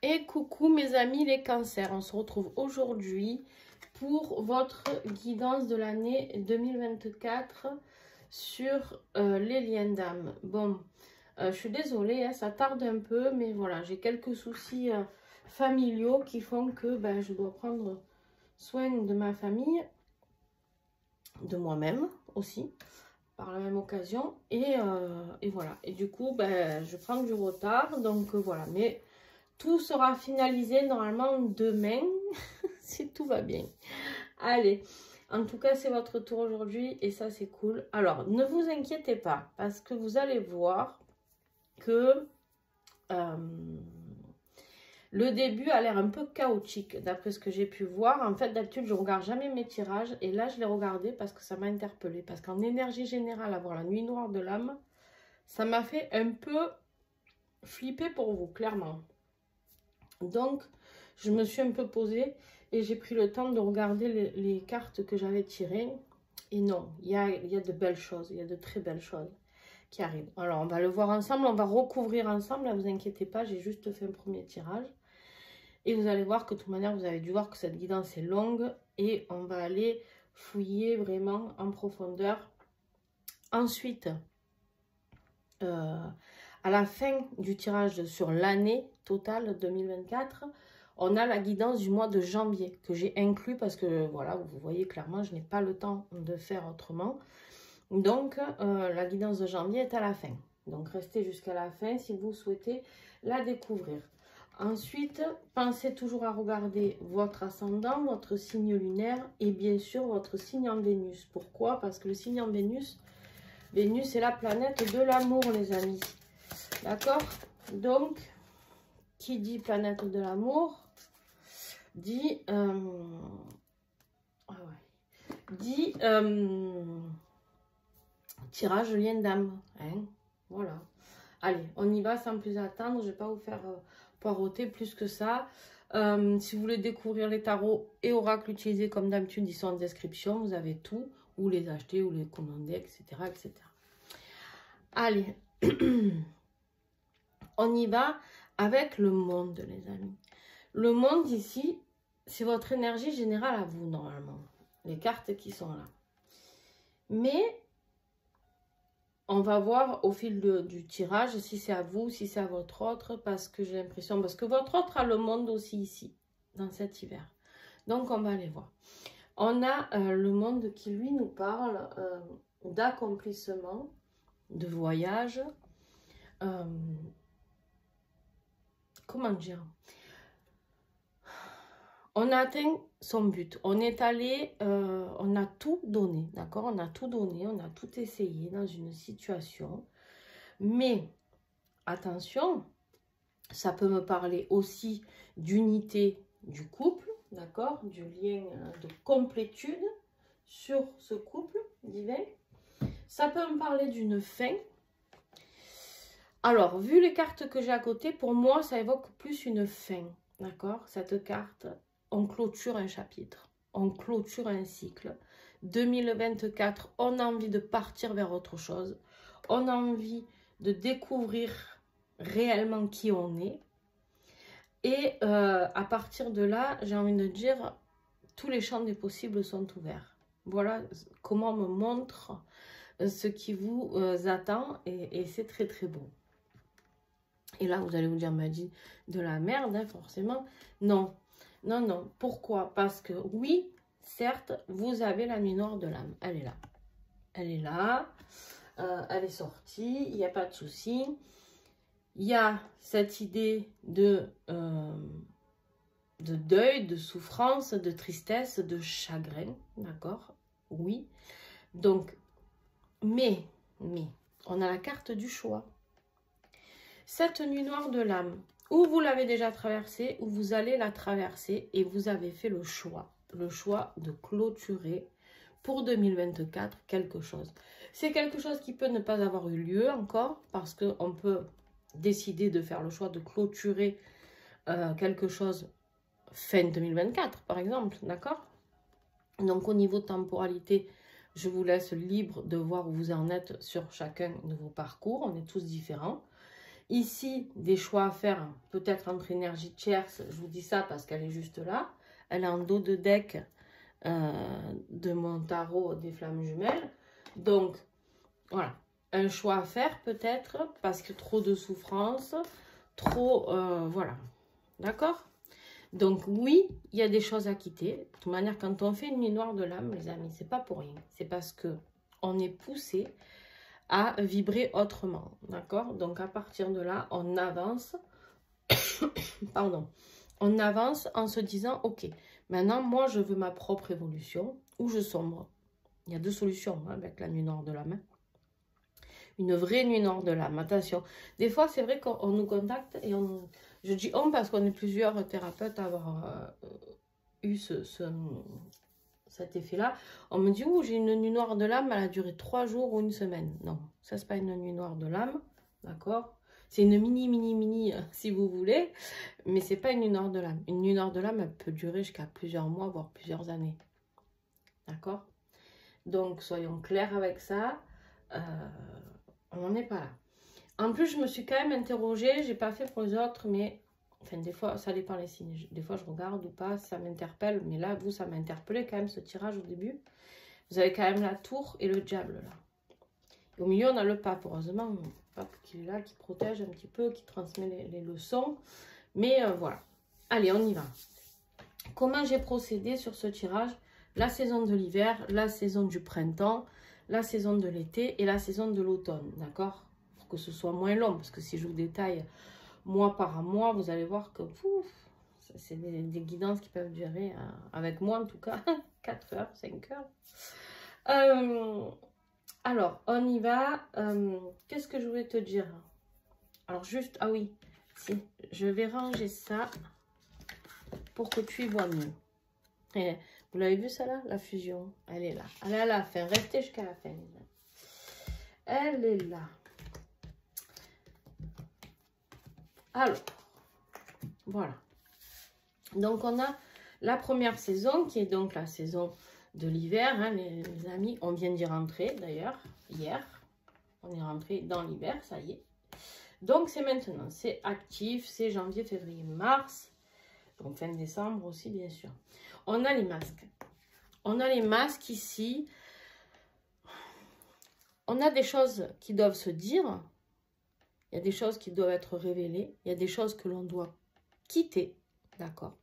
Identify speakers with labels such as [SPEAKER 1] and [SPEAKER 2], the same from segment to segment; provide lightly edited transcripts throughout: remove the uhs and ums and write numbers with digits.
[SPEAKER 1] Et coucou mes amis les cancers, on se retrouve aujourd'hui pour votre guidance de l'année 2024 sur les liens d'âme. Bon, je suis désolée, hein, ça tarde un peu, mais voilà, j'ai quelques soucis familiaux qui font que je dois prendre soin de ma famille, de moi-même aussi, par la même occasion. Et voilà, et du coup, je prends du retard, donc voilà, mais... tout sera finalisé normalement demain, si tout va bien. Allez, en tout cas, c'est votre tour aujourd'hui et ça, c'est cool. Alors, ne vous inquiétez pas, parce que vous allez voir que le début a l'air un peu chaotique, d'après ce que j'ai pu voir. En fait, d'habitude, je ne regarde jamais mes tirages et là, je l'ai regardé parce que ça m'a interpellée. Parce qu'en énergie générale, avoir la nuit noire de l'âme, ça m'a fait un peu flipper pour vous, clairement. Donc, je me suis un peu posée et j'ai pris le temps de regarder les cartes que j'avais tirées. Et non, il y a de belles choses, il y a de très belles choses qui arrivent. Alors, on va le voir ensemble, on va recouvrir ensemble, ne vous inquiétez pas, j'ai juste fait un premier tirage. Et vous allez voir que de toute manière, vous avez dû voir que cette guidance est longue et on va aller fouiller vraiment en profondeur. Ensuite, à la fin du tirage sur l'année totale 2024, on a la guidance du mois de janvier que j'ai inclus parce que voilà, vous voyez clairement, je n'ai pas le temps de faire autrement. Donc, la guidance de janvier est à la fin. Donc, restez jusqu'à la fin si vous souhaitez la découvrir. Ensuite, pensez toujours à regarder votre ascendant, votre signe lunaire et bien sûr votre signe en Vénus. Pourquoi? Parce que le signe en Vénus, Vénus est la planète de l'amour, les amis. D'accord? Donc, qui dit planète de l'amour, dit... tirage lien d'âme. Hein? Voilà. Allez, on y va sans plus attendre. Je ne vais pas vous faire poireauter plus que ça. Si vous voulez découvrir les tarots et oracles utilisés comme d'habitude, ils sont en description. Vous avez tout. Ou les acheter, ou les commander, etc. etc. Allez. On y va avec le monde, les amis. Le monde ici, c'est votre énergie générale à vous, normalement. Les cartes qui sont là. Mais, on va voir au fil du tirage si c'est à vous, si c'est à votre autre, parce que j'ai l'impression... Parce que votre autre a le monde aussi ici, dans cet hiver. Donc, on va aller voir. On a le monde qui, lui, nous parle d'accomplissement, de voyage, comment dire, on a atteint son but, on est allé, on a tout donné, d'accord, on a tout donné, on a tout essayé dans une situation, mais attention, ça peut me parler aussi d'unité du couple, d'accord, du lien de complétude sur ce couple divin, ça peut me parler d'une fin. Alors, vu les cartes que j'ai à côté, pour moi, ça évoque plus une fin, d'accord? Cette carte, on clôture un chapitre, on clôture un cycle. 2024, on a envie de partir vers autre chose. On a envie de découvrir réellement qui on est. Et à partir de là, j'ai envie de dire, tous les champs des possibles sont ouverts. Voilà comment on me montre ce qui vous attend et c'est très très beau. Et là, vous allez vous dire, m'a dit de la merde, hein, forcément. Non, non, non. Pourquoi? Parce que oui, certes, vous avez la nuit noire de l'âme. Elle est là. Elle est là. Elle est sortie. Il n'y a pas de souci. Il y a cette idée de deuil, de souffrance, de tristesse, de chagrin. D'accord? Oui. Donc, mais, on a la carte du choix. Cette nuit noire de l'âme, ou vous l'avez déjà traversée, ou vous allez la traverser, et vous avez fait le choix de clôturer pour 2024 quelque chose. C'est quelque chose qui peut ne pas avoir eu lieu encore, parce qu'on peut décider de faire le choix de clôturer quelque chose fin 2024, par exemple, d'accord? Donc, au niveau de temporalité, je vous laisse libre de voir où vous en êtes sur chacun de vos parcours, on est tous différents. Ici, des choix à faire, peut-être entre énergie tierce. Je vous dis ça parce qu'elle est juste là. Elle est en dos de deck de mon tarot des flammes jumelles. Donc, voilà. Un choix à faire peut-être parce que trop de souffrance, trop... voilà. D'accord? Donc oui, il y a des choses à quitter. De toute manière, quand on fait une nuit noire de l'âme, les amis, c'est pas pour rien. C'est parce que on est poussé à vibrer autrement. D'accord? Donc à partir de là, on avance. Pardon. On avance en se disant, ok, maintenant, moi, je veux ma propre évolution. Où je sombre. Il y a deux solutions hein, avec la nuit noire de l'âme. Une vraie nuit noire de l'âme. Attention. Des fois, c'est vrai qu'on nous contacte et on... Je dis on parce qu'on est plusieurs thérapeutes à avoir eu cet effet-là. On me dit, j'ai une nuit noire de l'âme, elle a duré 3 jours ou une semaine. Non, ça, c'est pas une nuit noire de l'âme, d'accord? C'est une mini, si vous voulez, mais c'est pas une nuit noire de l'âme. Une nuit noire de l'âme, elle peut durer jusqu'à plusieurs mois, voire plusieurs années. D'accord? Donc, soyons clairs avec ça. On n'en est pas là. En plus, je me suis quand même interrogée, j'ai pas fait pour les autres, mais enfin, des fois, ça dépend les signes. Des fois, je regarde ou pas, ça m'interpelle, mais là, vous, ça m'a interpellé quand même ce tirage au début. Vous avez quand même la tour et le diable là. Et au milieu, on a le pape, heureusement, le pape qui est là, qui protège un petit peu, qui transmet les leçons. Mais voilà. Allez, on y va. Comment j'ai procédé sur ce tirage? La saison de l'hiver, la saison du printemps, la saison de l'été et la saison de l'automne, d'accord? Que ce soit moins long, parce que si je vous détaille mois par mois, vous allez voir que c'est des guidances qui peuvent durer, avec moi en tout cas, 4 heures, 5 heures. Alors, on y va. Qu'est-ce que je voulais te dire? Alors, juste, ah oui, si, je vais ranger ça pour que tu y vois mieux. Et, vous l'avez vu ça là? La fusion, elle est là. Elle est à la fin, restez jusqu'à la fin. Elle est là. Alors, voilà. Donc, on a la première saison, qui est donc la saison de l'hiver. Hein, les amis, on vient d'y rentrer, d'ailleurs, hier. On est rentré dans l'hiver, ça y est. Donc, c'est maintenant. C'est actif, c'est janvier, février, mars. Donc, fin décembre aussi, bien sûr. On a les masques. On a les masques ici. On a des choses qui doivent se dire. Il y a des choses qui doivent être révélées. Il y a des choses que l'on doit quitter. D'accord?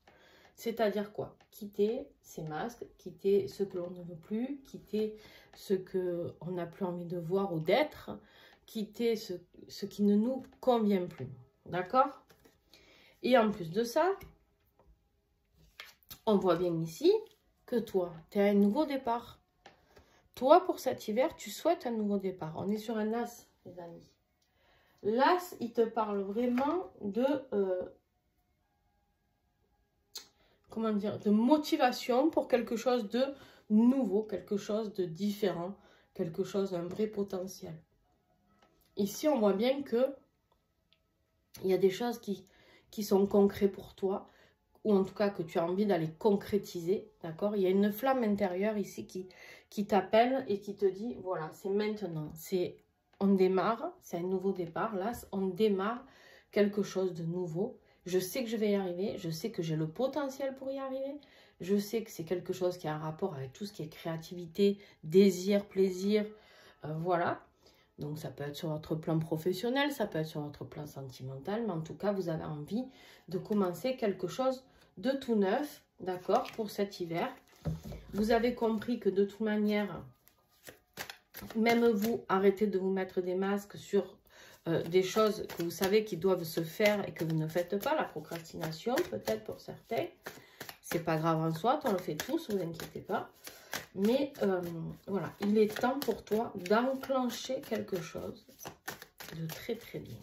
[SPEAKER 1] C'est-à-dire quoi? Quitter ces masques, quitter ce que l'on ne veut plus, quitter ce qu'on n'a plus envie de voir ou d'être, quitter ce qui ne nous convient plus. D'accord? Et en plus de ça, on voit bien ici que toi, tu as un nouveau départ. Toi, pour cet hiver, tu souhaites un nouveau départ. On est sur un as, les amis. L'as, il te parle vraiment de, comment dire, de motivation pour quelque chose de nouveau, quelque chose de différent, quelque chose d'un vrai potentiel. Ici, on voit bien que il y a des choses qui sont concrètes pour toi, ou en tout cas que tu as envie d'aller concrétiser, d'accord? Il y a une flamme intérieure ici qui t'appelle et qui te dit, voilà, c'est maintenant, on démarre, c'est un nouveau départ, là, on démarre quelque chose de nouveau. Je sais que je vais y arriver, je sais que j'ai le potentiel pour y arriver, je sais que c'est quelque chose qui a un rapport avec tout ce qui est créativité, désir, plaisir, voilà. Donc ça peut être sur votre plan professionnel, ça peut être sur votre plan sentimental, mais en tout cas, vous avez envie de commencer quelque chose de tout neuf, d'accord, pour cet hiver. Vous avez compris que de toute manière, même vous, arrêtez de vous mettre des masques sur des choses que vous savez qui doivent se faire et que vous ne faites pas. La procrastination, peut-être pour certains. C'est pas grave en soi, on le fait tous, ne vous inquiétez pas. Mais voilà, il est temps pour toi d'enclencher quelque chose de très très bien.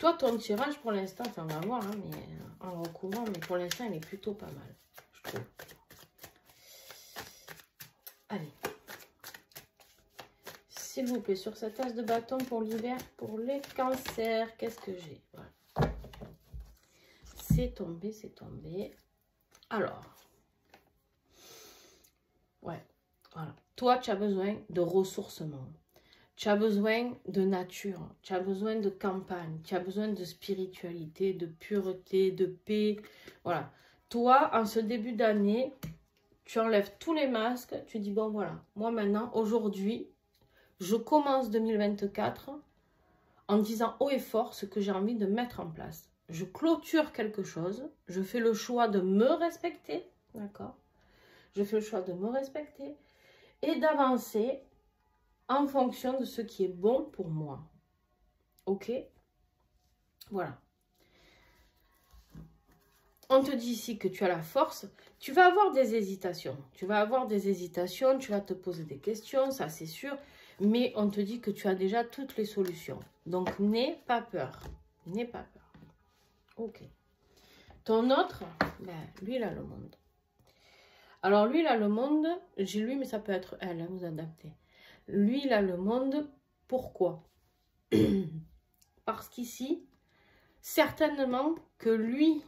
[SPEAKER 1] Toi, ton tirage pour l'instant, on va voir, hein, mais en recouvrant, mais pour l'instant, il est plutôt pas mal, je trouve. Allez. S'il vous plaît, sur cette as de bâton pour l'hiver, pour les cancers, qu'est-ce que j'ai? Voilà. C'est tombé, c'est tombé. Alors, ouais, voilà. Toi, tu as besoin de ressourcement. Tu as besoin de nature, tu as besoin de campagne, tu as besoin de spiritualité, de pureté, de paix. Voilà. Toi, en ce début d'année, tu enlèves tous les masques, tu dis, bon voilà, moi maintenant, aujourd'hui, je commence 2024 en disant haut et fort ce que j'ai envie de mettre en place. Je clôture quelque chose, je fais le choix de me respecter, d'accord? Je fais le choix de me respecter et d'avancer en fonction de ce qui est bon pour moi. Ok? Voilà. On te dit ici que tu as la force. Tu vas avoir des hésitations. Tu vas avoir des hésitations, tu vas te poser des questions, ça c'est sûr. Mais on te dit que tu as déjà toutes les solutions. Donc, n'aie pas peur. N'aie pas peur. Ok. Ton autre, ben, lui, il a le monde. Alors, lui, il a le monde. J'ai lui, mais ça peut être elle, hein, vous adaptez. Lui, il a le monde. Pourquoi? Parce qu'ici, certainement que lui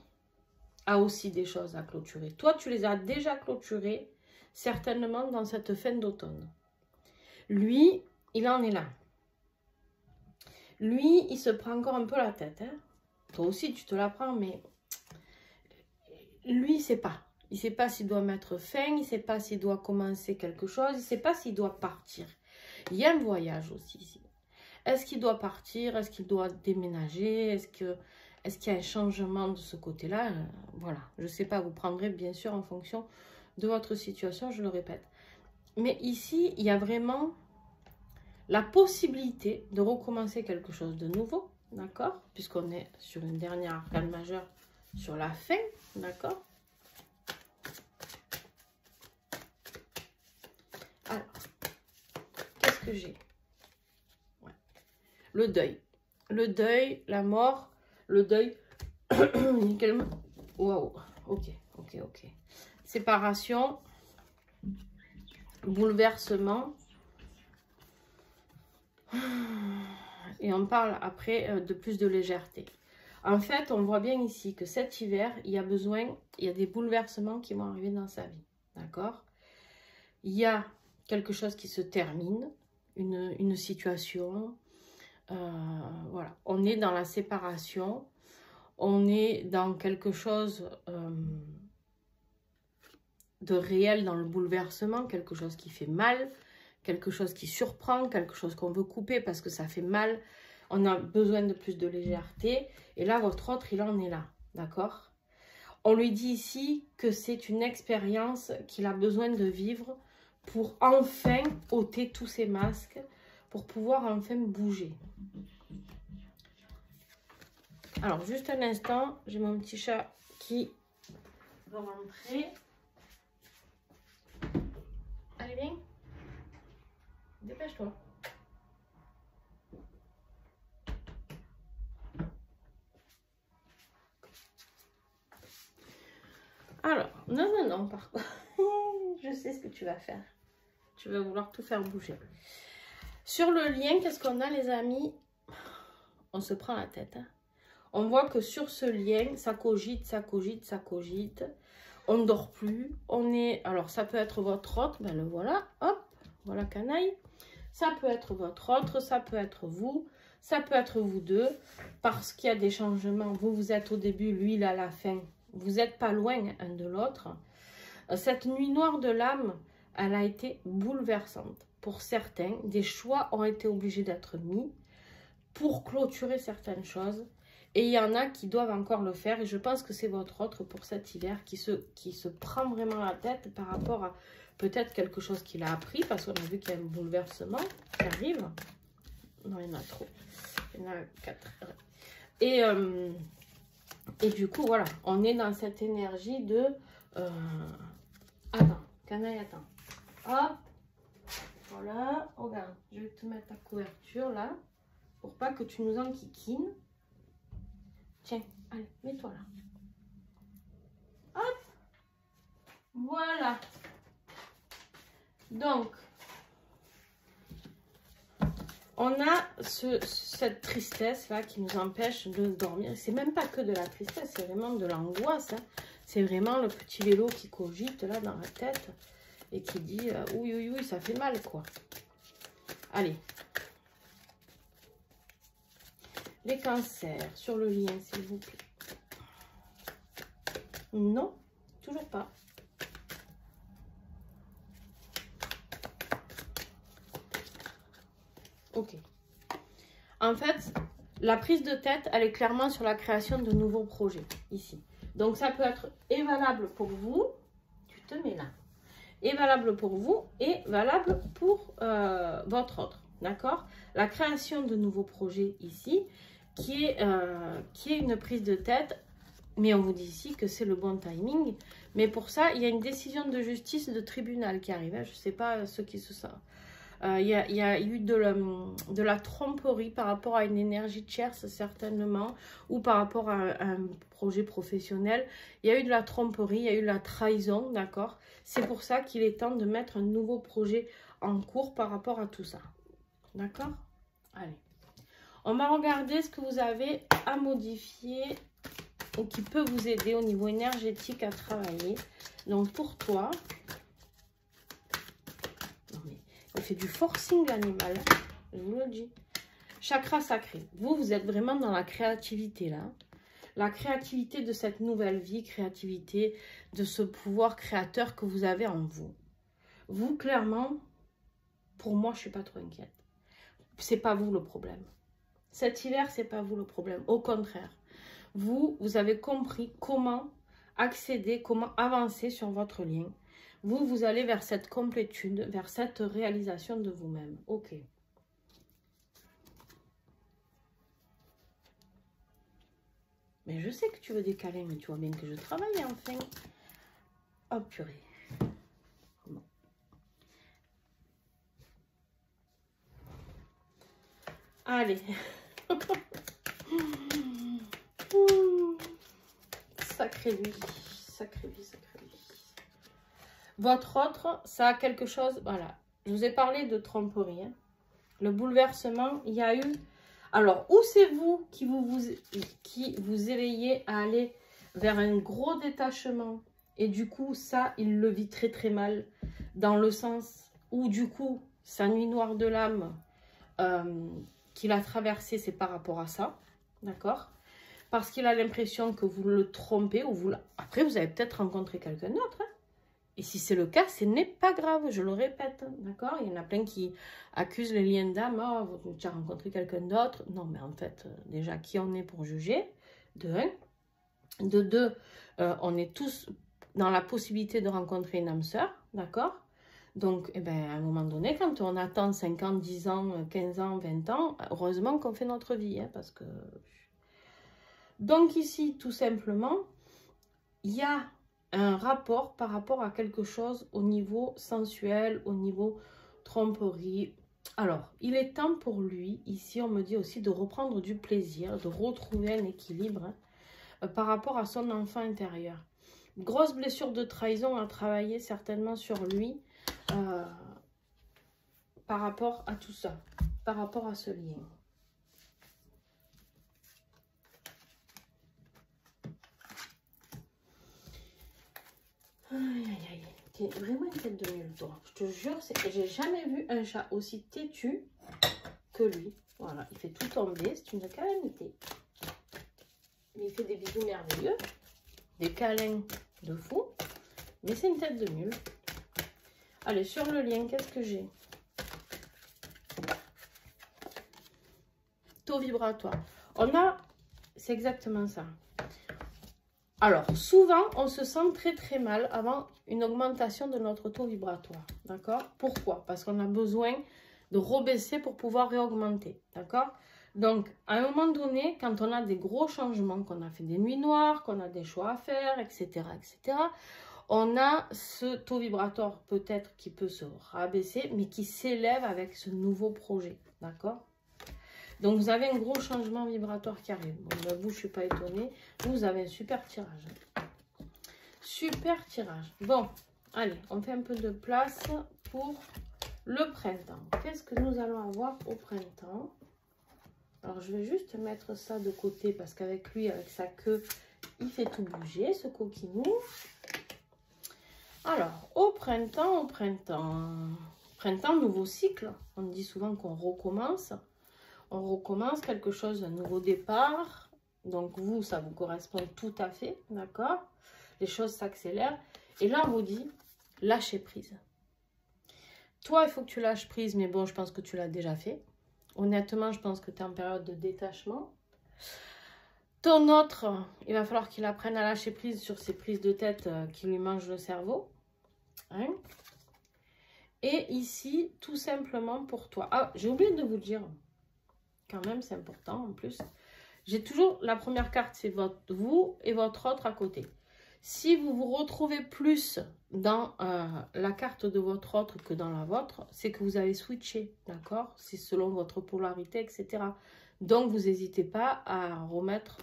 [SPEAKER 1] a aussi des choses à clôturer. Toi, tu les as déjà clôturées, certainement dans cette fin d'automne. Lui, il en est là. Lui, il se prend encore un peu la tête. Hein. Toi aussi, tu te la prends, mais lui, il ne sait pas. Il ne sait pas s'il doit mettre fin, il ne sait pas s'il doit commencer quelque chose, il ne sait pas s'il doit partir. Il y a un voyage aussi ici. Est-ce qu'il doit partir? Est-ce qu'il doit déménager? Est-ce qu'il y a un changement de ce côté-là? Voilà, je ne sais pas, vous prendrez bien sûr en fonction de votre situation, je le répète. Mais ici, il y a vraiment la possibilité de recommencer quelque chose de nouveau, d'accord? Puisqu'on est sur une dernière arcane majeure sur la fin, d'accord? Alors, qu'est-ce que j'ai? Ouais. Le deuil, la mort, le deuil. Waouh, ok. Séparation, bouleversement. Et on parle après de plus de légèreté. En fait, on voit bien ici que cet hiver, il y a des bouleversements qui vont arriver dans sa vie. D'accord? Il y a quelque chose qui se termine, une situation. Voilà, on est dans la séparation. On est dans quelque chose de réel dans le bouleversement, quelque chose qui fait mal, quelque chose qui surprend, quelque chose qu'on veut couper parce que ça fait mal. On a besoin de plus de légèreté. Et là, votre autre, il en est là, d'accord? On lui dit ici que c'est une expérience qu'il a besoin de vivre pour enfin ôter tous ces masques, pour pouvoir enfin bouger. Alors, juste un instant, j'ai mon petit chat qui va rentrer. Allez, viens. Dépêche-toi. Alors, non, par contre, je sais ce que tu vas faire. Tu vas vouloir tout faire bouger. Sur le lien, qu'est-ce qu'on a, les amis? On se prend la tête, hein. On voit que sur ce lien, ça cogite, ça cogite, ça cogite. On ne dort plus. On est... Alors, ça peut être votre autre. Ben, le voilà. Hop. Voilà, canaille. Ça peut être votre autre. Ça peut être vous. Ça peut être vous deux. Parce qu'il y a des changements. Vous, vous êtes au début. Lui, il est à la fin. Vous n'êtes pas loin un de l'autre. Cette nuit noire de l'âme, elle a été bouleversante. Pour certains, des choix ont été obligés d'être mis pour clôturer certaines choses. Et il y en a qui doivent encore le faire. Et je pense que c'est votre autre pour cet hiver qui se prend vraiment la tête par rapport à peut-être quelque chose qu'il a appris. Parce qu'on a vu qu'il y a un bouleversement qui arrive. Non, il y en a trop. Il y en a 4. Et du coup, voilà. On est dans cette énergie de... Attends, canaille, attends. Hop. Voilà. Regarde, je vais te mettre ta couverture là. Pour pas que tu nous enquiquines. Tiens, allez, mets-toi là. Hop. Voilà. Donc, on a cette tristesse là qui nous empêche de dormir. C'est même pas que de la tristesse, c'est vraiment de l'angoisse. Hein. C'est vraiment le petit vélo qui cogite là dans la tête et qui dit oui, ça fait mal quoi. Allez, Les cancers, sur le lien, s'il vous plaît. Non, toujours pas. Ok. En fait, la prise de tête, elle est clairement sur la création de nouveaux projets, ici. Donc, ça peut être et valable pour vous, tu te mets là, et valable pour vous, et valable pour votre autre, d'accord? La création de nouveaux projets ici, qui est une prise de tête, mais on vous dit ici que c'est le bon timing. Mais pour ça, il y a une décision de justice de tribunal qui arrive. Hein. Je ne sais pas ceux qui se savent. Il y a eu de la tromperie par rapport à une énergie tierce, certainement, ou par rapport à un projet professionnel. Il y a eu de la tromperie, il y a eu de la trahison, d'accord? C'est pour ça qu'il est temps de mettre un nouveau projet en cours par rapport à tout ça. D'accord? Allez. On va regarder ce que vous avez à modifier ou qui peut vous aider au niveau énergétique à travailler. Donc, pour toi... Il fait du forcing l'animal, je vous le dis. Chakra sacré. Vous êtes vraiment dans la créativité là. La créativité de cette nouvelle vie, créativité de ce pouvoir créateur que vous avez en vous. Vous, clairement, pour moi, je ne suis pas trop inquiète. C'est pas vous le problème. Cet hiver, c'est pas vous le problème. Au contraire, vous avez compris comment accéder, comment avancer sur votre lien. Vous allez vers cette complétude, vers cette réalisation de vous-même. Ok. Mais je sais que tu veux des câlins, mais tu vois bien que je travaille enfin. Oh purée. Bon. Allez. Sacré lui. Sacré lui, sacré lui. Votre autre, ça a quelque chose... Voilà. Je vous ai parlé de tromperie. Hein. Le bouleversement, il y a eu... Alors, ou c'est vous qui vous éveillez à aller vers un gros détachement. Et du coup, ça, il le vit très très mal. Dans le sens où du coup, sa nuit noire de l'âme qu'il a traversée, c'est par rapport à ça. D'accord? Parce qu'il a l'impression que vous le trompez. Ou vous... Après, vous avez peut-être rencontré quelqu'un d'autre. Hein. Et si c'est le cas, ce n'est pas grave, je le répète, d'accord? Il y en a plein qui accusent les liens d'âme, oh, tu as rencontré quelqu'un d'autre. Non, mais en fait, déjà, qui on est pour juger? De un. De deux, on est tous dans la possibilité de rencontrer une âme sœur, d'accord? Donc, eh ben, à un moment donné, quand on attend 5 ans, 10 ans, 15 ans, 20 ans, heureusement qu'on fait notre vie, hein, parce que... Donc ici, tout simplement, il y a un rapport par rapport à quelque chose au niveau sensuel, au niveau tromperie. Alors, il est temps pour lui, ici on me dit aussi de reprendre du plaisir, de retrouver un équilibre par rapport à son enfant intérieur. Grosse blessure de trahison à travailler certainement sur lui par rapport à tout ça, par rapport à ce lien. Aïe, aïe, aïe. T'es vraiment une tête de mule, toi. Je te jure, j'ai jamais vu un chat aussi têtu que lui. Voilà, il fait tout tomber. C'est une calamité. Il fait des bisous merveilleux. Des câlins de fou. Mais c'est une tête de mule. Allez, sur le lien, qu'est-ce que j'ai? Taux vibratoire. On a... C'est exactement ça. Alors, souvent, on se sent très très mal avant une augmentation de notre taux vibratoire, d'accord? Pourquoi? Parce qu'on a besoin de rebaisser pour pouvoir réaugmenter, d'accord? Donc, à un moment donné, quand on a des gros changements, qu'on a fait des nuits noires, qu'on a des choix à faire, etc., etc., on a ce taux vibratoire peut-être qui peut se rabaisser, mais qui s'élève avec ce nouveau projet, d'accord? Donc, vous avez un gros changement vibratoire qui arrive. Bon, ben, vous, je ne suis pas étonnée. Vous avez un super tirage. Super tirage. Bon, allez, on fait un peu de place pour le printemps. Qu'est-ce que nous allons avoir au printemps? Alors, je vais juste mettre ça de côté parce qu'avec lui, avec sa queue, il fait tout bouger, ce coquinou. Alors, au printemps, nouveau cycle. On dit souvent qu'on recommence. On recommence quelque chose, un nouveau départ. Donc vous, ça vous correspond tout à fait, d'accord? Les choses s'accélèrent. Et là, on vous dit, lâcher prise. Toi, il faut que tu lâches prise, mais bon, je pense que tu l'as déjà fait. Honnêtement, je pense que tu es en période de détachement. Ton autre, il va falloir qu'il apprenne à lâcher prise sur ces prises de tête qui lui mangent le cerveau. Hein? Et ici, tout simplement pour toi. Ah, j'ai oublié de vous dire, quand même, c'est important en plus. J'ai toujours, la première carte, c'est vous et votre autre à côté. Si vous vous retrouvez plus dans la carte de votre autre que dans la vôtre, c'est que vous avez switché, d'accord? C'est selon votre polarité, etc. Donc, vous n'hésitez pas à remettre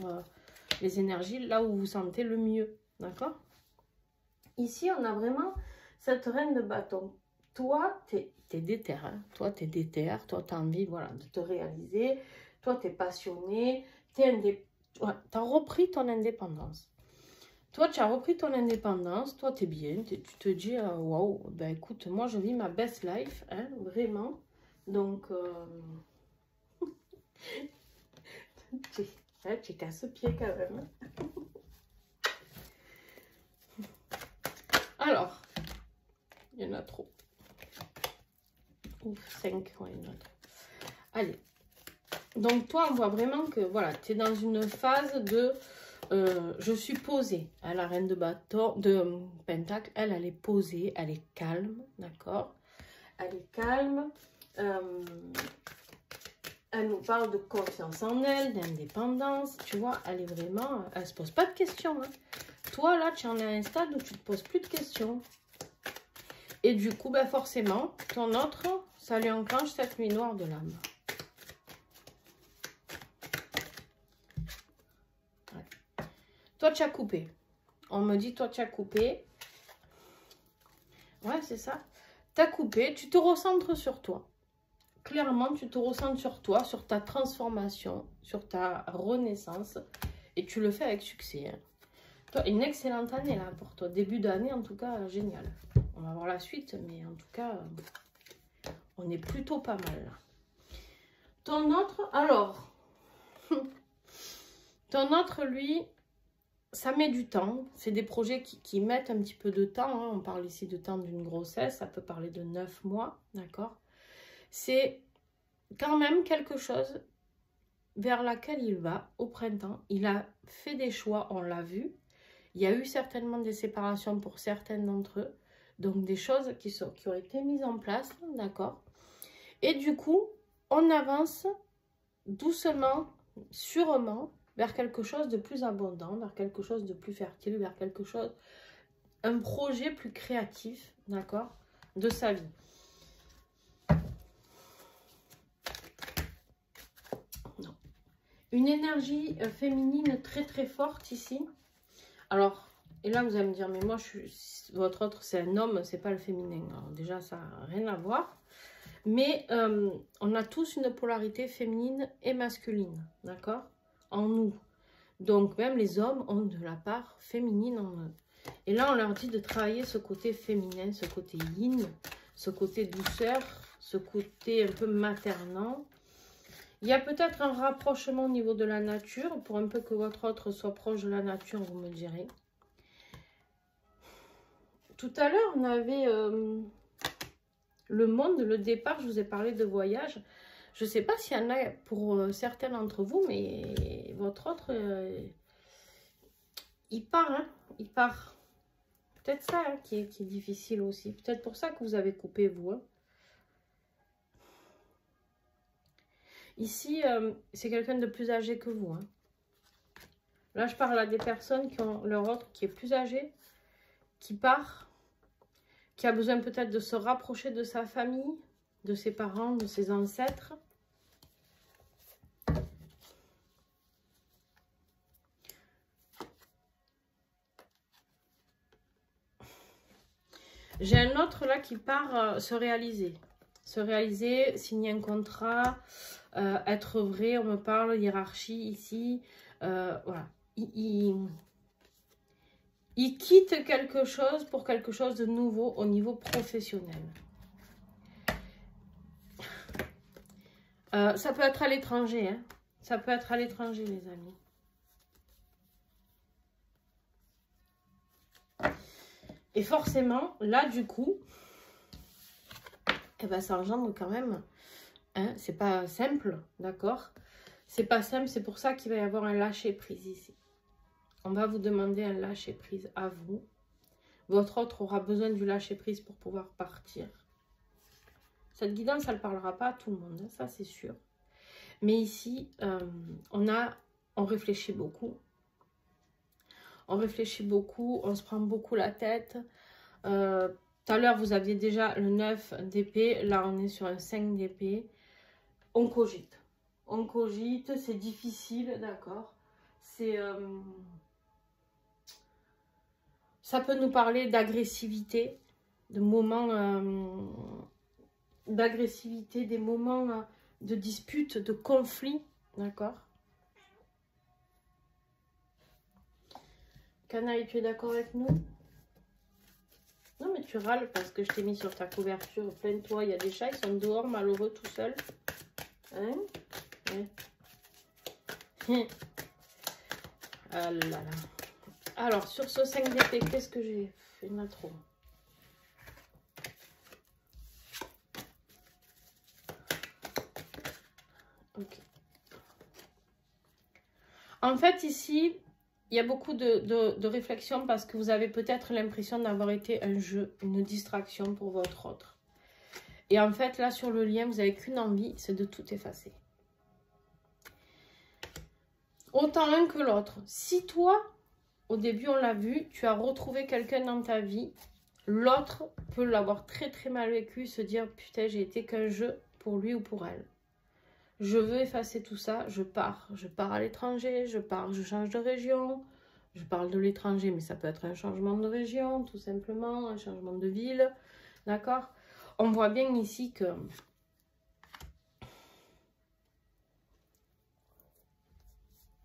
[SPEAKER 1] les énergies là où vous sentez le mieux, d'accord? Ici, on a vraiment cette reine de bâton. Toi, tu es déter, hein? Toi, tu es déter, toi, tu as envie voilà, de te réaliser, toi, tu es passionné, tu as repris ton indépendance. Toi, tu as repris ton indépendance, toi, tu es bien, tu te dis, waouh, ben écoute, moi, je vis ma best life, hein, vraiment. Donc, tu casses pied quand même. Alors, il y en a trop. Ouf, 5, ouais, il y en a trop. Allez. Donc, toi, on voit vraiment que, voilà, tu es dans une phase de... je suis posée. Hein, la reine de bâton, de pentacle, elle est posée, elle est calme, d'accord? Elle est calme. Elle nous parle de confiance en elle, d'indépendance, tu vois, elle est vraiment... Elle se pose pas de questions. Hein. Toi, là, tu en es à un stade où tu te poses plus de questions. Et du coup, ben forcément, ton autre, ça lui enclenche cette nuit noire de l'âme. Ouais. Toi, tu as coupé. On me dit, toi, tu as coupé. Ouais, c'est ça. Tu as coupé, tu te recentres sur toi. Clairement, tu te recentres sur toi, sur ta transformation, sur ta renaissance. Et tu le fais avec succès. Hein. Toi, une excellente année là pour toi. Début d'année, en tout cas, génial. On va voir la suite, mais en tout cas, on est plutôt pas mal. Là. Ton autre, alors, ton autre, lui, ça met du temps. C'est des projets qui mettent un petit peu de temps. Hein. On parle ici de temps d'une grossesse. Ça peut parler de 9 mois, d'accord? C'est quand même quelque chose vers laquelle il va au printemps. Il a fait des choix, on l'a vu. Il y a eu certainement des séparations pour certaines d'entre eux. Donc, des choses qui ont été mises en place, d'accord? Et du coup, on avance doucement, sûrement, vers quelque chose de plus abondant, vers quelque chose de plus fertile, vers quelque chose, un projet plus créatif, d'accord, de sa vie. Non. Une énergie féminine très très forte ici. Alors, et là vous allez me dire, mais moi, votre autre c'est un homme, c'est pas le féminin. Alors déjà, ça n'a rien à voir. Mais on a tous une polarité féminine et masculine, d'accord? En nous. Donc, même les hommes ont de la part féminine en eux. Et là, on leur dit de travailler ce côté féminin, ce côté yin, ce côté douceur, ce côté un peu maternant. Il y a peut-être un rapprochement au niveau de la nature, pour un peu que votre autre soit proche de la nature, vous me direz. Tout à l'heure, on avait le monde, le départ, je vous ai parlé de voyage. Je ne sais pas s'il y en a pour certains d'entre vous, mais votre autre, il part, hein, il part. Peut-être ça hein, qui est difficile aussi. Peut-être pour ça que vous avez coupé, vous. Hein. Ici, c'est quelqu'un de plus âgé que vous. Hein. Là, je parle à des personnes qui ont leur autre qui est plus âgé, qui part, qui a besoin peut-être de se rapprocher de sa famille, de ses parents, de ses ancêtres. J'ai un autre là qui part se réaliser. Se réaliser, signer un contrat, être vrai, on me parle, hiérarchie ici. Voilà. Il quitte quelque chose pour quelque chose de nouveau au niveau professionnel. Ça peut être à l'étranger, hein. Ça peut être à l'étranger, les amis. Et forcément, là, du coup, eh ben, ça engendre quand même, hein, c'est pas simple, d'accord? C'est pas simple, c'est pour ça qu'il va y avoir un lâcher-prise ici. On va vous demander un lâcher-prise à vous. Votre autre aura besoin du lâcher-prise pour pouvoir partir. Cette guidance, elle ne parlera pas à tout le monde, hein, ça c'est sûr. Mais ici, on réfléchit beaucoup. On réfléchit beaucoup, on se prend beaucoup la tête. Tout à l'heure, vous aviez déjà le 9 d'épée. Là, on est sur un 5 d'épée. On cogite. On cogite, c'est difficile, d'accord. Ça peut nous parler d'agressivité, de moments d'agressivité, des moments de dispute, de conflit, d'accord. Canaille, tu es d'accord avec nous? Non, mais tu râles parce que je t'ai mis sur ta couverture. Plains-toi, il y a des chats, ils sont dehors, malheureux, tout seuls. Hein? Ouais. Ah là là. Alors, sur ce 5 d'épée, qu'est-ce que j'ai fait? Il y en a trop. Ok. En fait, ici, il y a beaucoup de réflexion parce que vous avez peut-être l'impression d'avoir été un jeu, une distraction pour votre autre. Et en fait, là, sur le lien, vous n'avez qu'une envie, c'est de tout effacer. Autant l'un que l'autre. Si toi, au début, on l'a vu, tu as retrouvé quelqu'un dans ta vie, l'autre peut l'avoir très très mal vécu, se dire « Putain, j'ai été qu'un jeu pour lui ou pour elle. Je veux effacer tout ça, je pars à l'étranger, je change de région. » Je parle de l'étranger, mais ça peut être un changement de région, tout simplement, un changement de ville, d'accord? On voit bien ici que...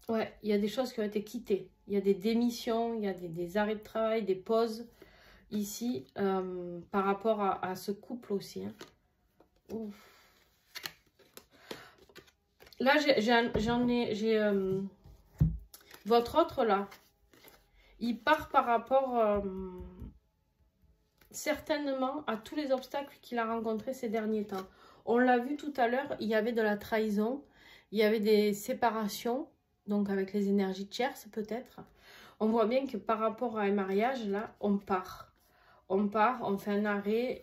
[SPEAKER 1] Ouais, il y a des choses qui ont été quittées. Il y a des démissions, il y a des arrêts de travail, des pauses ici par rapport à ce couple aussi. Hein. Ouf. Là, j'ai votre autre là. Il part par rapport certainement à tous les obstacles qu'il a rencontrés ces derniers temps. On l'a vu tout à l'heure, il y avait de la trahison, il y avait des séparations. Donc avec les énergies tierces peut-être, on voit bien que par rapport à un mariage, là, on part. On part, on fait un arrêt.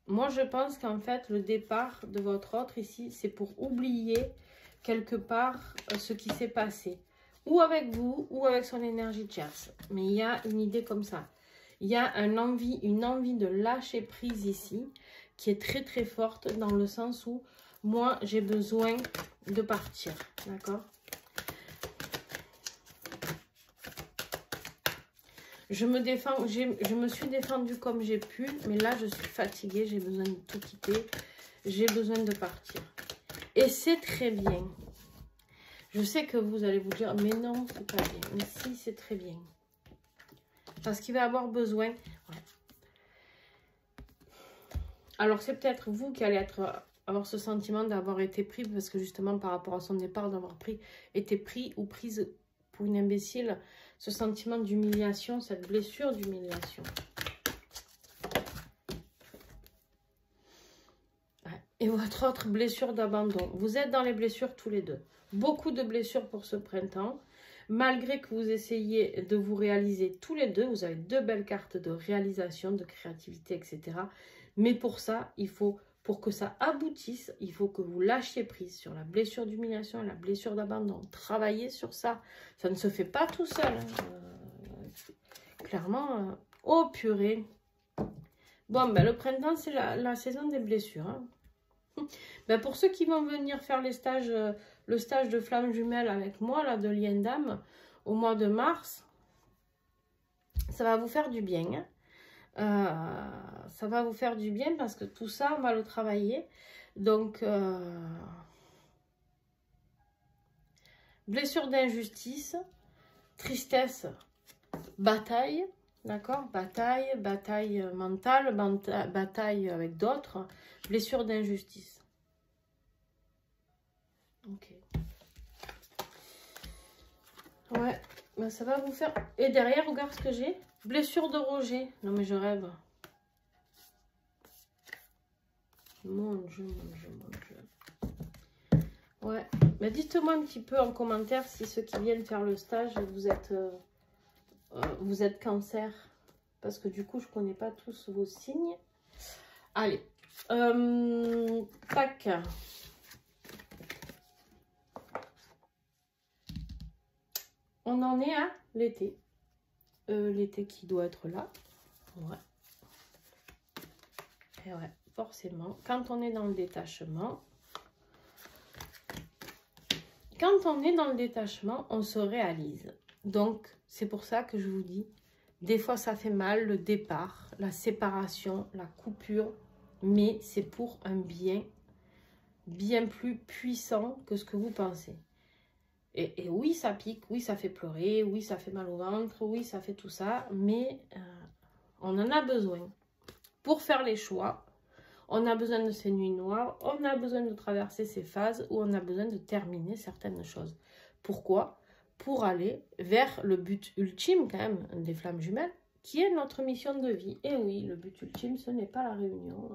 [SPEAKER 1] Moi, je pense qu'en fait, le départ de votre autre ici, c'est pour oublier quelque part ce qui s'est passé. Ou avec vous, ou avec son énergie tierce. Mais il y a une idée comme ça. Il y a une envie de lâcher prise ici, qui est très très forte dans le sens où moi, j'ai besoin de partir. D'accord ? Je me suis défendue comme j'ai pu, mais là, je suis fatiguée, j'ai besoin de tout quitter, j'ai besoin de partir. Et c'est très bien. Je sais que vous allez vous dire, mais non, c'est pas bien. Mais si, c'est très bien. Parce qu'il va avoir besoin. Ouais. Alors, c'est peut-être vous qui allez avoir ce sentiment d'avoir été pris, parce que justement, par rapport à son départ, d'avoir été pris ou prise pour une imbécile, ce sentiment d'humiliation, cette blessure d'humiliation. Ouais. Et votre autre blessure d'abandon. Vous êtes dans les blessures tous les deux. Beaucoup de blessures pour ce printemps. Malgré que vous essayez de vous réaliser tous les deux, vous avez deux belles cartes de réalisation, de créativité, etc. Mais pour ça, pour que ça aboutisse, il faut que vous lâchiez prise sur la blessure d'humiliation et la blessure d'abandon. Travaillez sur ça. Ça ne se fait pas tout seul. Hein. Clairement, oh purée. Bon, ben, le printemps, c'est la saison des blessures. Hein. Ben, pour ceux qui vont venir faire les stages, le stage de flamme jumelle avec moi, là, de lien d'âme, au mois de mars, ça va vous faire du bien. Ça va vous faire du bien parce que tout ça, on va le travailler. Donc, blessure d'injustice, tristesse, bataille, d'accord? Bataille mentale, bataille avec d'autres, blessure d'injustice. Ok. Ouais, ben ça va vous faire... Et derrière, regarde ce que j'ai. Blessure de rejet. Non mais je rêve. Mon Dieu, mon Dieu, mon Dieu. Ouais, mais dites-moi un petit peu en commentaire si ceux qui viennent faire le stage, vous êtes cancer. Parce que du coup, je connais pas tous vos signes. Allez. Tac. On en est à l'été. L'été qui doit être là. Ouais. Et ouais, forcément. Quand on est dans le détachement, on se réalise. Donc, c'est pour ça que je vous dis, des fois ça fait mal, le départ, la séparation, la coupure, mais c'est pour un bien plus puissant que ce que vous pensez. Et oui, ça pique, oui, ça fait pleurer, oui, ça fait mal au ventre, oui, ça fait tout ça, mais on en a besoin pour faire les choix. On a besoin de ces nuits noires, on a besoin de traverser ces phases où on a besoin de terminer certaines choses. Pourquoi? Pour aller vers le but ultime quand même des flammes jumelles, qui est notre mission de vie. Et oui, le but ultime, ce n'est pas la réunion.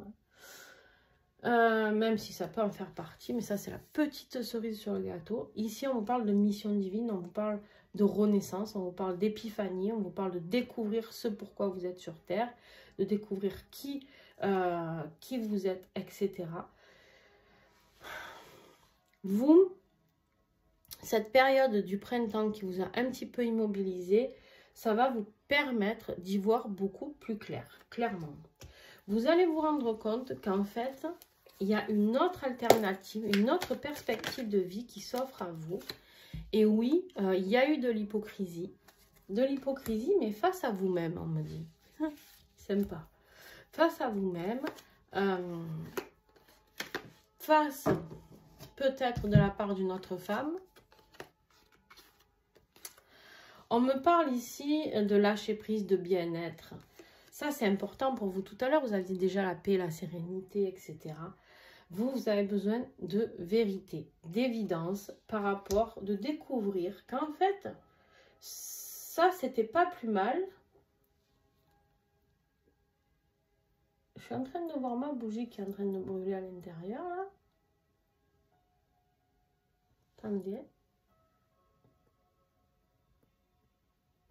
[SPEAKER 1] Même si ça peut en faire partie, mais ça c'est la petite cerise sur le gâteau. Ici, on vous parle de mission divine, on vous parle de renaissance, on vous parle d'épiphanie, on vous parle de découvrir ce pourquoi vous êtes sur Terre, de découvrir qui vous êtes, etc. Vous, cette période du printemps qui vous a un petit peu immobilisé, ça va vous permettre d'y voir beaucoup plus clairement. Vous allez vous rendre compte qu'en fait, il y a une autre alternative, une autre perspective de vie qui s'offre à vous. Et oui, il y a eu de l'hypocrisie. De l'hypocrisie, mais face à vous-même, on me dit. Sympa. Face à vous-même, face peut-être de la part d'une autre femme. On me parle ici de lâcher prise, de bien-être. Ça, c'est important pour vous. Tout à l'heure, vous aviez déjà la paix, la sérénité, etc. Vous avez besoin de vérité, d'évidence par rapport, de découvrir qu'en fait, ça, c'était pas plus mal. Je suis en train de voir ma bougie qui est en train de brûler à l'intérieur, là. Attendez.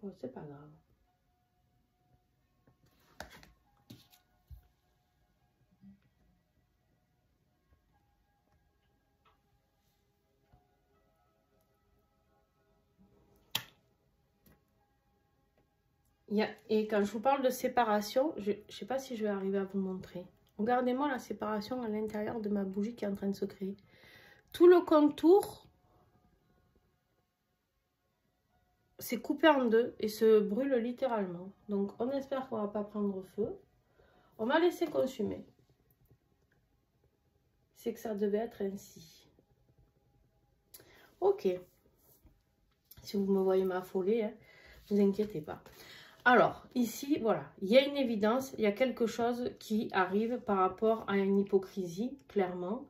[SPEAKER 1] Bon, c'est pas grave. Et quand je vous parle de séparation, je ne sais pas si je vais arriver à vous montrer. Regardez-moi la séparation à l'intérieur de ma bougie qui est en train de se créer. Tout le contour s'est coupé en deux et se brûle littéralement. Donc on espère qu'on ne va pas prendre feu. On va laisser consumer. C'est que ça devait être ainsi. Ok. Si vous me voyez m'affoler, hein, ne vous inquiétez pas. Alors, ici, voilà, il y a une évidence, il y a quelque chose qui arrive par rapport à une hypocrisie, clairement.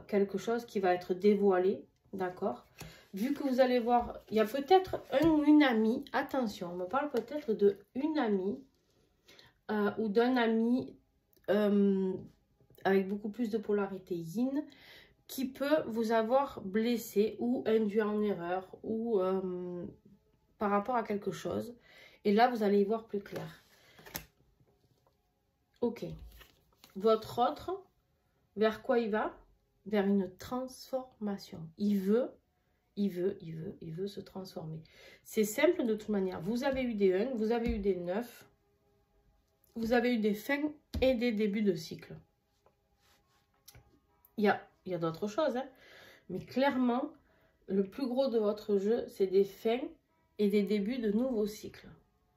[SPEAKER 1] Quelque chose qui va être dévoilé, d'accord? Vu que vous allez voir, il y a peut-être une amie, attention, on me parle peut-être de une amie ou d'un ami avec beaucoup plus de polarité yin, qui peut vous avoir blessé ou induit en erreur ou par rapport à quelque chose. Et là, vous allez y voir plus clair. Ok. Votre autre, vers quoi il va? Vers une transformation. Il veut se transformer. C'est simple de toute manière. Vous avez eu des 1, vous avez eu des 9, vous avez eu des fins et des débuts de cycle. Il y a d'autres choses, hein, mais clairement, le plus gros de votre jeu, c'est des fins et des débuts de nouveaux cycles.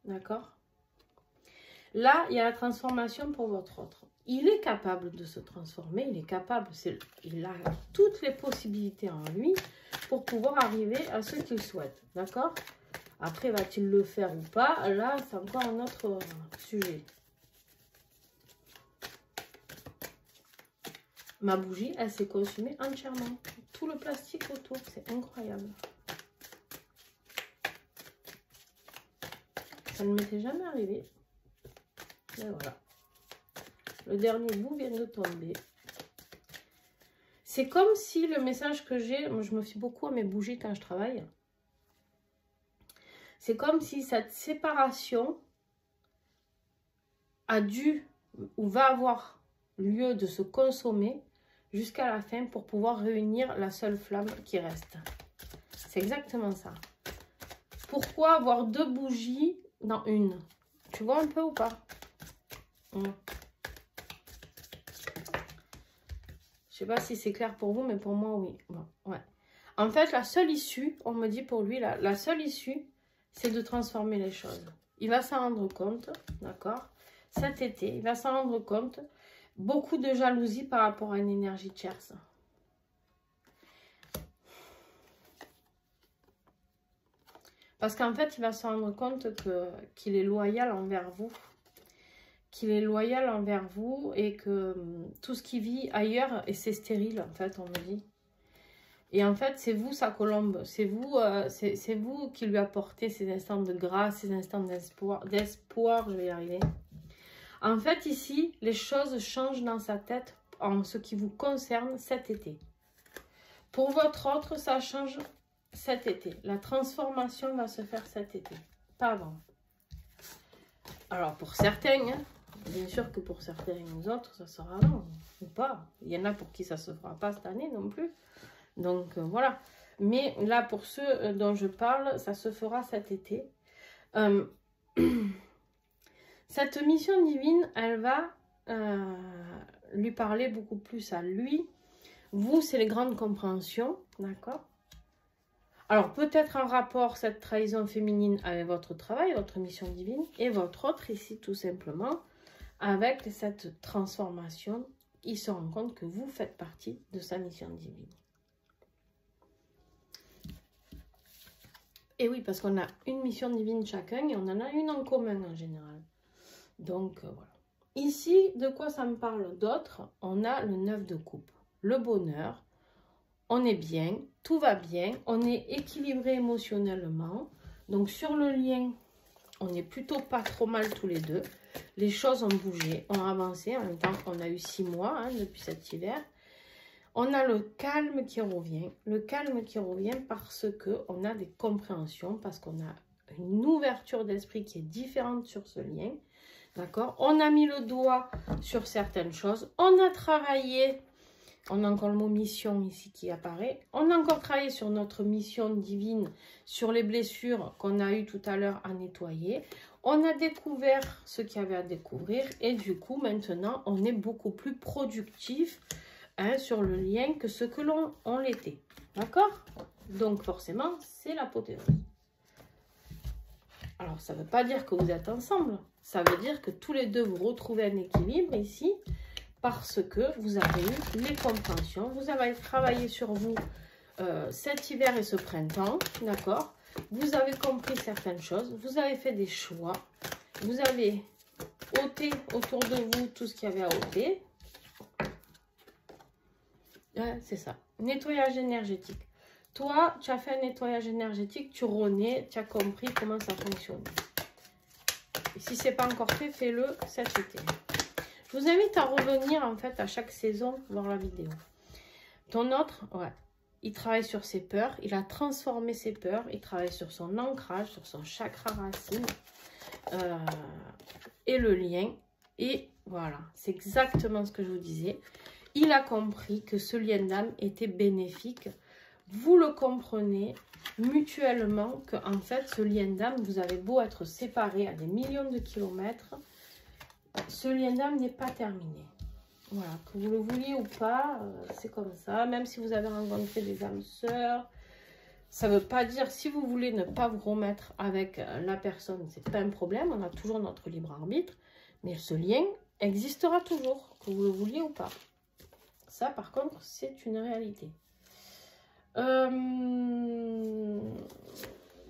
[SPEAKER 1] D'accord? Là, il y a la transformation pour votre autre. Il est capable de se transformer, il est capable, il a toutes les possibilités en lui pour pouvoir arriver à ce qu'il souhaite. D'accord? Après, va-t-il le faire ou pas? Là, c'est encore un autre sujet. Ma bougie, elle s'est consumée entièrement. Tout le plastique autour, c'est incroyable. Ça ne m'était jamais arrivé. Et voilà. Le dernier bout vient de tomber. C'est comme si le message que j'ai, moi je me fie beaucoup à mes bougies quand je travaille. C'est comme si cette séparation a dû ou va avoir lieu de se consommer jusqu'à la fin pour pouvoir réunir la seule flamme qui reste. C'est exactement ça. Pourquoi avoir deux bougies dans une? Tu vois un peu ou pas? Je sais pas si c'est clair pour vous, mais pour moi, oui. Bon, ouais. En fait, la seule issue, on me dit pour lui, la seule issue, c'est de transformer les choses. Il va s'en rendre compte, d'accord? Cet été, il va s'en rendre compte. Beaucoup de jalousie par rapport à une énergie tierce. Parce qu'en fait, il va se rendre compte qu'il est loyal envers vous. Qu'il est loyal envers vous et que tout ce qu'il vit ailleurs, et c'est stérile, en fait, on me dit. Et en fait, c'est vous sa colombe. C'est vous qui lui apportez ces instants de grâce, ces instants d'espoir, je vais y arriver. En fait, ici, les choses changent dans sa tête en ce qui vous concerne cet été. Pour votre autre, ça change cet été. La transformation va se faire cet été, pas avant. Alors, pour certains, hein, bien sûr que pour certains autres, ça sera avant, ou pas. Il y en a pour qui ça ne se fera pas cette année non plus. Donc, voilà. Mais là, pour ceux dont je parle, ça se fera cet été. Cette mission divine, elle va lui parler beaucoup plus à lui. Vous, c'est les grandes compréhensions, d'accord? Alors, peut-être en rapport, cette trahison féminine avec votre travail, votre mission divine, et votre autre ici, tout simplement, avec cette transformation, il se rend compte que vous faites partie de sa mission divine. Et oui, parce qu'on a une mission divine chacun, et on en a une en commun en général. Donc, voilà. Ici, de quoi ça me parle d'autre? On a le 9 de coupe. Le bonheur, on est bien, tout va bien, on est équilibré émotionnellement. Donc, sur le lien, on est plutôt pas trop mal tous les deux. Les choses ont bougé, ont avancé. En même temps, on a eu 6 mois hein, depuis cet hiver. On a le calme qui revient. Le calme qui revient parce qu'on a des compréhensions, parce qu'on a une ouverture d'esprit qui est différente sur ce lien. D'accord? On a mis le doigt sur certaines choses. On a travaillé, on a encore le mot mission ici qui apparaît. On a encore travaillé sur notre mission divine, sur les blessures qu'on a eues tout à l'heure à nettoyer. On a découvert ce qu'il y avait à découvrir. Et du coup, maintenant, on est beaucoup plus productif hein, sur le lien que ce que l'on l'était. D'accord? Donc, forcément, c'est l'apothéose. Alors, ça ne veut pas dire que vous êtes ensemble. Ça veut dire que tous les deux, vous retrouvez un équilibre ici parce que vous avez eu les compréhensions. Vous avez travaillé sur vous cet hiver et ce printemps, d'accord? Vous avez compris certaines choses. Vous avez fait des choix. Vous avez ôté autour de vous tout ce qu'il y avait à ôter. Ouais, c'est ça. Nettoyage énergétique. Toi, tu as fait un nettoyage énergétique, tu renais, tu as compris comment ça fonctionne. Et si ce n'est pas encore fait, fais-le cet été. Je vous invite à revenir en fait à chaque saison voir la vidéo. Ton autre, ouais, il travaille sur ses peurs, il a transformé ses peurs, il travaille sur son ancrage, sur son chakra racine et le lien. Et voilà, c'est exactement ce que je vous disais. Il a compris que ce lien d'âme était bénéfique. Vous le comprenez mutuellement que en fait ce lien d'âme, vous avez beau être séparés à des millions de kilomètres, ce lien d'âme n'est pas terminé. Voilà, que vous le vouliez ou pas, c'est comme ça. Même si vous avez rencontré des âmes sœurs, ça ne veut pas dire si vous voulez ne pas vous remettre avec la personne, c'est pas un problème. On a toujours notre libre arbitre, mais ce lien existera toujours, que vous le vouliez ou pas. Ça, par contre, c'est une réalité.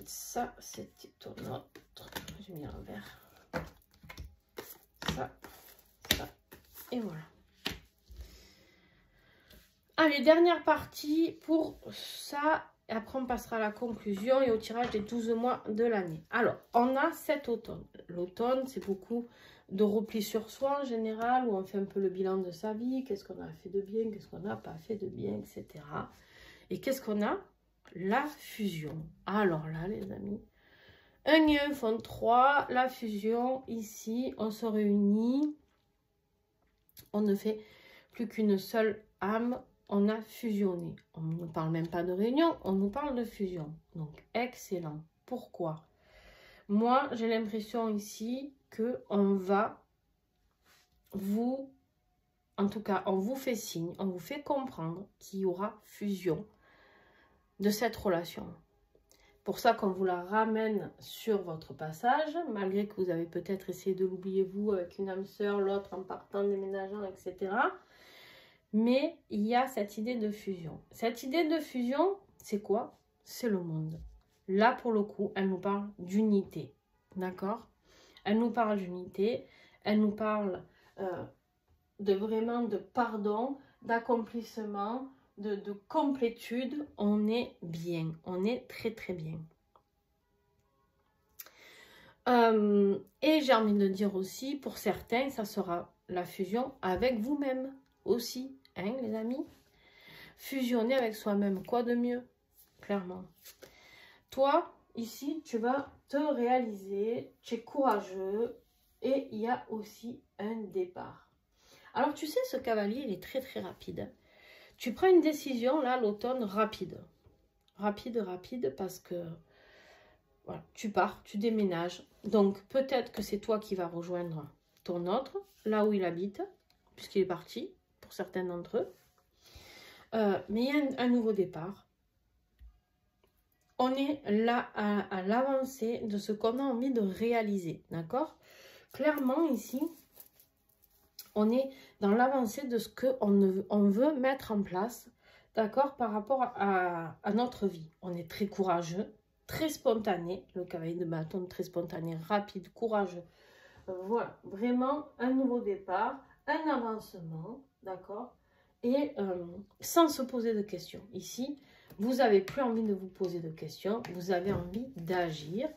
[SPEAKER 1] Ça, c'était ton autre. J'ai mis un verre. Ça, et voilà. Allez, dernière partie pour ça. Après, on passera à la conclusion et au tirage des 12 mois de l'année. Alors, on a cet automne. L'automne, c'est beaucoup de repli sur soi en général, où on fait un peu le bilan de sa vie. Qu'est-ce qu'on a fait de bien, qu'est-ce qu'on n'a pas fait de bien, etc. Et qu'est-ce qu'on a? La fusion. Alors là, les amis, 1 et 1 font 3. La fusion, ici, on se réunit. On ne fait plus qu'une seule âme. On a fusionné. On ne parle même pas de réunion, on nous parle de fusion. Donc, excellent. Pourquoi? Moi, j'ai l'impression ici qu'on va vous... En tout cas, on vous fait signe, on vous fait comprendre qu'il y aura fusion de cette relation. Pour ça qu'on vous la ramène sur votre passage, malgré que vous avez peut-être essayé de l'oublier vous avec une âme sœur, l'autre en partant, déménageant, etc. Mais il y a cette idée de fusion. Cette idée de fusion, c'est quoi? C'est le monde. Là, pour le coup, elle nous parle d'unité. D'accord? Elle nous parle d'unité. Elle nous parle de vraiment de pardon, d'accomplissement, de complétude. On est bien. On est très, très bien. Et j'ai envie de dire aussi, pour certains, ça sera la fusion avec vous-même aussi. Hein, les amis, fusionner avec soi-même, quoi de mieux, clairement. Toi, ici, tu vas te réaliser, tu es courageux et il y a aussi un départ. Alors, tu sais, ce cavalier, il est très, très rapide. Tu prends une décision, là, l'automne, rapide. Rapide, parce que, voilà, tu pars, tu déménages. Donc, peut-être que c'est toi qui vas rejoindre ton autre, là où il habite, puisqu'il est parti, pour certains d'entre eux. Mais il y a un nouveau départ. On est là à l'avancée de ce qu'on a envie de réaliser, d'accord? Clairement, ici, on est dans l'avancée de ce qu'on veut mettre en place, d'accord? Par rapport à notre vie. On est très courageux, très spontané. Le cavalier de bâton, très spontané, rapide, courageux. Voilà, vraiment un nouveau départ, un avancement, d'accord? Et sans se poser de questions. Ici, vous n'avez plus envie de vous poser de questions. Vous avez envie d'agir.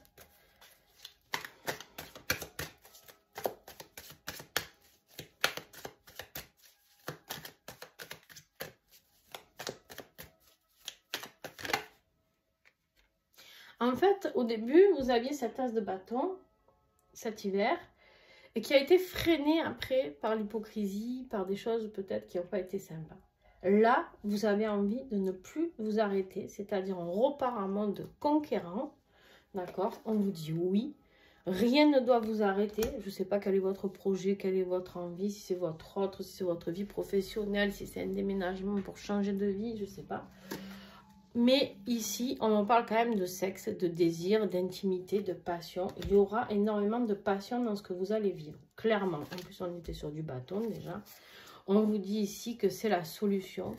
[SPEAKER 1] En fait, au début, vous aviez cette as de bâton, cet hiver, et qui a été freiné après par l'hypocrisie, par des choses peut-être qui n'ont pas été sympas. Là, vous avez envie de ne plus vous arrêter, c'est-à-dire on repart en mode conquérant, d'accord? On vous dit oui, rien ne doit vous arrêter. Je ne sais pas quel est votre projet, quelle est votre envie, si c'est votre autre, si c'est votre vie professionnelle, si c'est un déménagement pour changer de vie, je ne sais pas. Mais ici, on en parle quand même de sexe, de désir, d'intimité, de passion. Il y aura énormément de passion dans ce que vous allez vivre, clairement. En plus, on était sur du bâton déjà. On vous dit ici que c'est la solution.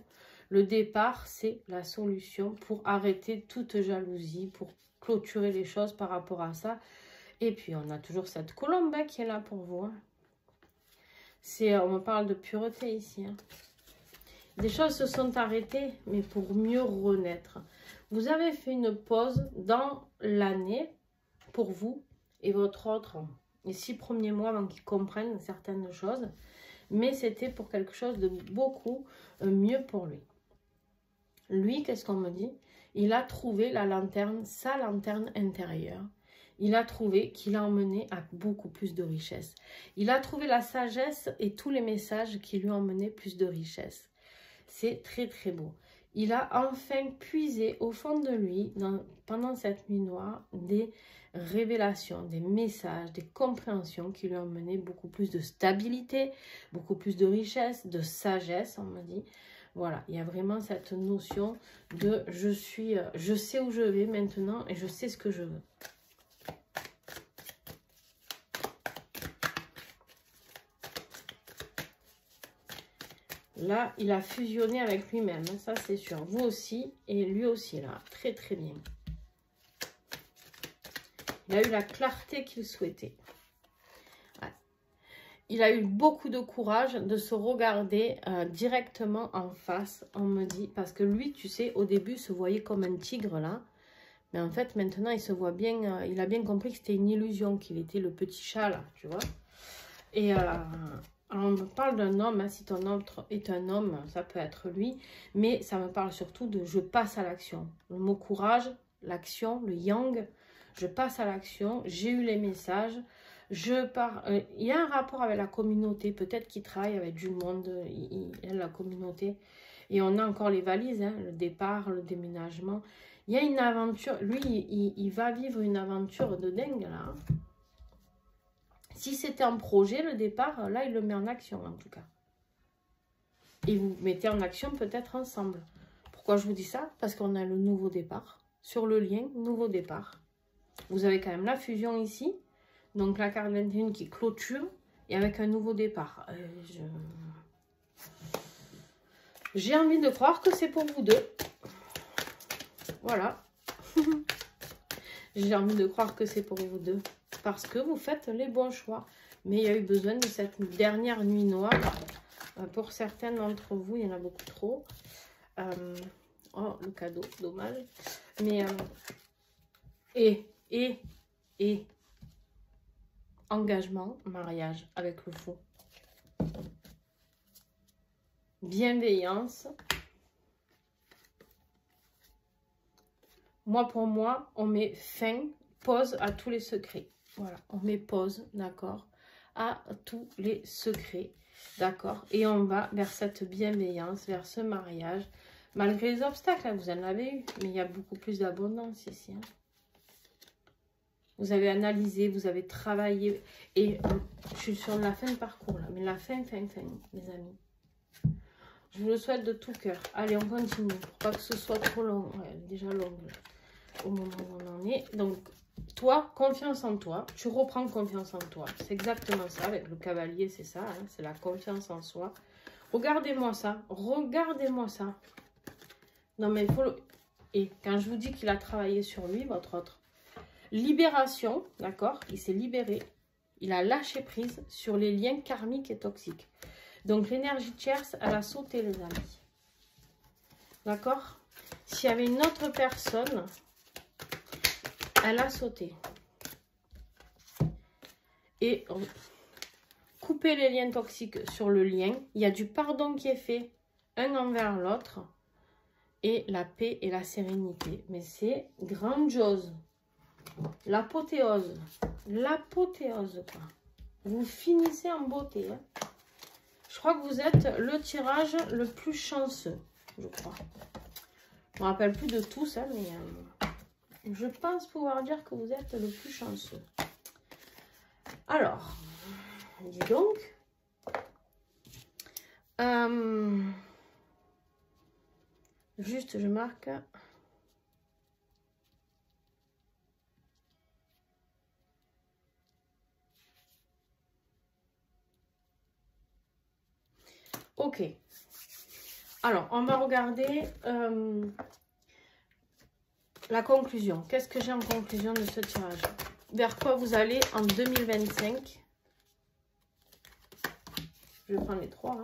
[SPEAKER 1] Le départ, c'est la solution pour arrêter toute jalousie, pour clôturer les choses par rapport à ça. Et puis, on a toujours cette colombe qui est là pour vous. Hein. On me parle de pureté ici. Hein. Des choses se sont arrêtées, mais pour mieux renaître. Vous avez fait une pause dans l'année pour vous et votre autre, les 6 premiers mois avant qu'ils comprennent certaines choses. Mais c'était pour quelque chose de beaucoup mieux pour lui. Lui, qu'est-ce qu'on me dit? Il a trouvé la lanterne, sa lanterne intérieure. Il a trouvé qu'il a emmené à beaucoup plus de richesse. Il a trouvé la sagesse et tous les messages qui lui ont emmené plus de richesse. C'est très très beau. Il a enfin puisé au fond de lui, pendant cette nuit noire, des révélations, des messages, des compréhensions qui lui ont mené beaucoup plus de stabilité, beaucoup plus de richesse, de sagesse, on me dit. Voilà, il y a vraiment cette notion de je sais où je vais maintenant et je sais ce que je veux. Là, il a fusionné avec lui-même, ça c'est sûr. Vous aussi et lui aussi, là. Très très bien. Il a eu la clarté qu'il souhaitait. Ouais. Il a eu beaucoup de courage de se regarder directement en face, on me dit. Parce que lui, tu sais, au début, se voyait comme un tigre, là. Mais en fait, maintenant, il se voit bien, il a bien compris que c'était une illusion, qu'il était le petit chat, là, tu vois. Et alors, on me parle d'un homme, hein, si ton autre est un homme, ça peut être lui. Mais ça me parle surtout de « je passe à l'action ». Le mot courage, l'action, le yang, je passe à l'action, j'ai eu les messages. Je pars, il y a un rapport avec la communauté, peut-être qu'il travaille avec du monde, la communauté. Et on a encore les valises, hein, le départ, le déménagement. Il y a une aventure, lui, il va vivre une aventure de dingue, là. Hein. Si c'était un projet, le départ, là, il le met en action, en tout cas. Et vous mettez en action peut-être ensemble. Pourquoi je vous dis ça? Parce qu'on a le nouveau départ. Sur le lien, nouveau départ. Vous avez quand même la fusion ici. Donc la carte 21 qui clôture et avec un nouveau départ. J'ai envie de croire que c'est pour vous deux. Voilà. J'ai envie de croire que c'est pour vous deux. Parce que vous faites les bons choix. Mais il y a eu besoin de cette dernière nuit noire. Pour certains d'entre vous, il y en a beaucoup trop. Oh, le cadeau, dommage. Mais, engagement, mariage avec le faux. Bienveillance. Moi, pour moi, on met fin, pause à tous les secrets. Voilà, on met pause, d'accord, à tous les secrets, d'accord. Et on va vers cette bienveillance, vers ce mariage. Malgré les obstacles, là, vous en avez eu, mais il y a beaucoup plus d'abondance ici. Hein. Vous avez analysé, vous avez travaillé. Et je suis sur la fin de parcours, là. Mais la fin, mes amis. Je vous le souhaite de tout cœur. Allez, on continue. Pour pas que ce soit trop long. Ouais, elle est déjà longue, là, au moment où on en est. Donc, toi, confiance en toi. Tu reprends confiance en toi. C'est exactement ça. Avec le cavalier, c'est ça. Hein, c'est la confiance en soi. Regardez-moi ça. Regardez-moi ça. Non, mais il faut le... Et quand je vous dis qu'il a travaillé sur lui, votre autre... Libération, d'accord? Il s'est libéré. Il a lâché prise sur les liens karmiques et toxiques. Donc, l'énergie tierce, elle a sauté, les amis. D'accord? S'il y avait une autre personne, elle a sauté. Et couper les liens toxiques sur le lien. Il y a du pardon qui est fait, un envers l'autre. Et la paix et la sérénité. Mais c'est grandiose. L'apothéose. L'apothéose, quoi. Vous finissez en beauté. Hein. Je crois que vous êtes le tirage le plus chanceux, je crois. Je ne me rappelle plus de tout ça, mais je pense pouvoir dire que vous êtes le plus chanceux. Alors, dis donc. Juste, je marque... Ok. Alors, on va regarder la conclusion. Qu'est-ce que j'ai en conclusion de ce tirage? Vers quoi vous allez en 2025? Je vais prendre les trois.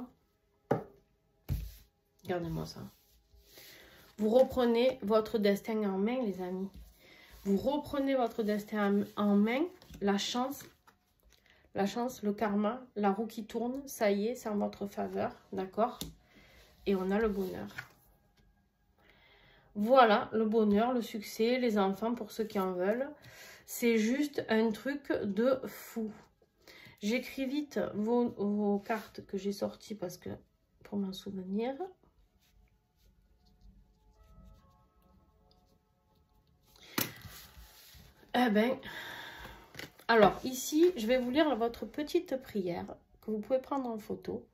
[SPEAKER 1] Hein. Regardez-moi ça. Vous reprenez votre destin en main, les amis. Vous reprenez votre destin en main. La chance, le karma, la roue qui tourne, ça y est, c'est en votre faveur, d'accord? Et on a le bonheur. Voilà, le bonheur, le succès, les enfants pour ceux qui en veulent. C'est juste un truc de fou. J'écris vite vos cartes que j'ai sorties parce que pour m'en souvenir. Eh ben... Alors, ici, je vais vous lire votre petite prière que vous pouvez prendre en photo.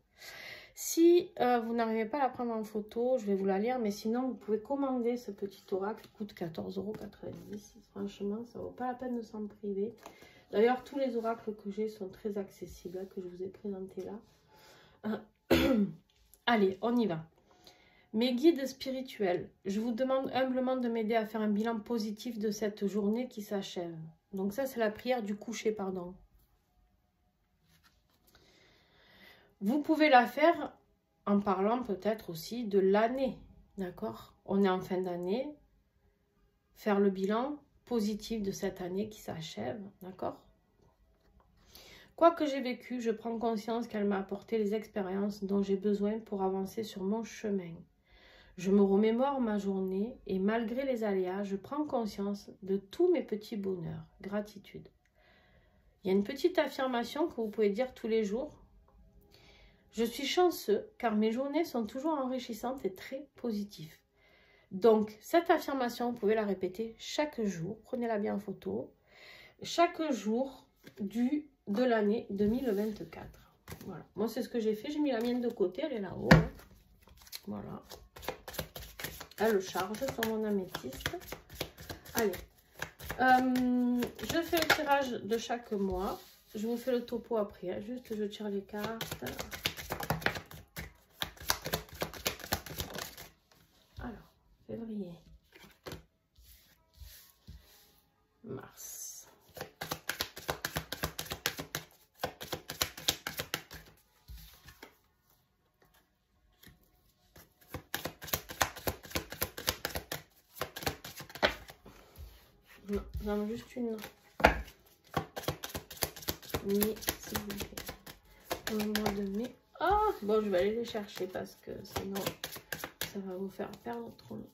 [SPEAKER 1] Si vous n'arrivez pas à la prendre en photo, je vais vous la lire. Mais sinon, vous pouvez commander ce petit oracle. Il coûte 14,90 €. Franchement, ça ne vaut pas la peine de s'en priver. D'ailleurs, tous les oracles que j'ai sont très accessibles, hein, que je vous ai présentés là. Allez, on y va. Mes guides spirituels, je vous demande humblement de m'aider à faire un bilan positif de cette journée qui s'achève. Donc ça, c'est la prière du coucher, pardon. Vous pouvez la faire en parlant peut-être aussi de l'année, d'accord? On est en fin d'année, faire le bilan positif de cette année qui s'achève, d'accord? Quoi que j'ai vécu, je prends conscience qu'elle m'a apporté les expériences dont j'ai besoin pour avancer sur mon chemin. Je me remémore ma journée et malgré les aléas, je prends conscience de tous mes petits bonheurs. Gratitude. Il y a une petite affirmation que vous pouvez dire tous les jours. Je suis chanceux car mes journées sont toujours enrichissantes et très positives. Donc, cette affirmation, vous pouvez la répéter chaque jour. Prenez-la bien en photo. Chaque jour de l'année 2024. Voilà. Moi, c'est ce que j'ai fait. J'ai mis la mienne de côté. Elle est là-haut. Hein. Voilà. Elle charge sur mon améthyste. Allez. Je fais le tirage de chaque mois. Je vous fais le topo après. Hein. Juste, je tire les cartes. Alors, février. Mars. Non, j'en ai juste une. Mai, s'il vous plaît. Pour le mois de mai. Ah, bon, je vais aller les chercher parce que sinon, ça va vous faire perdre trop long.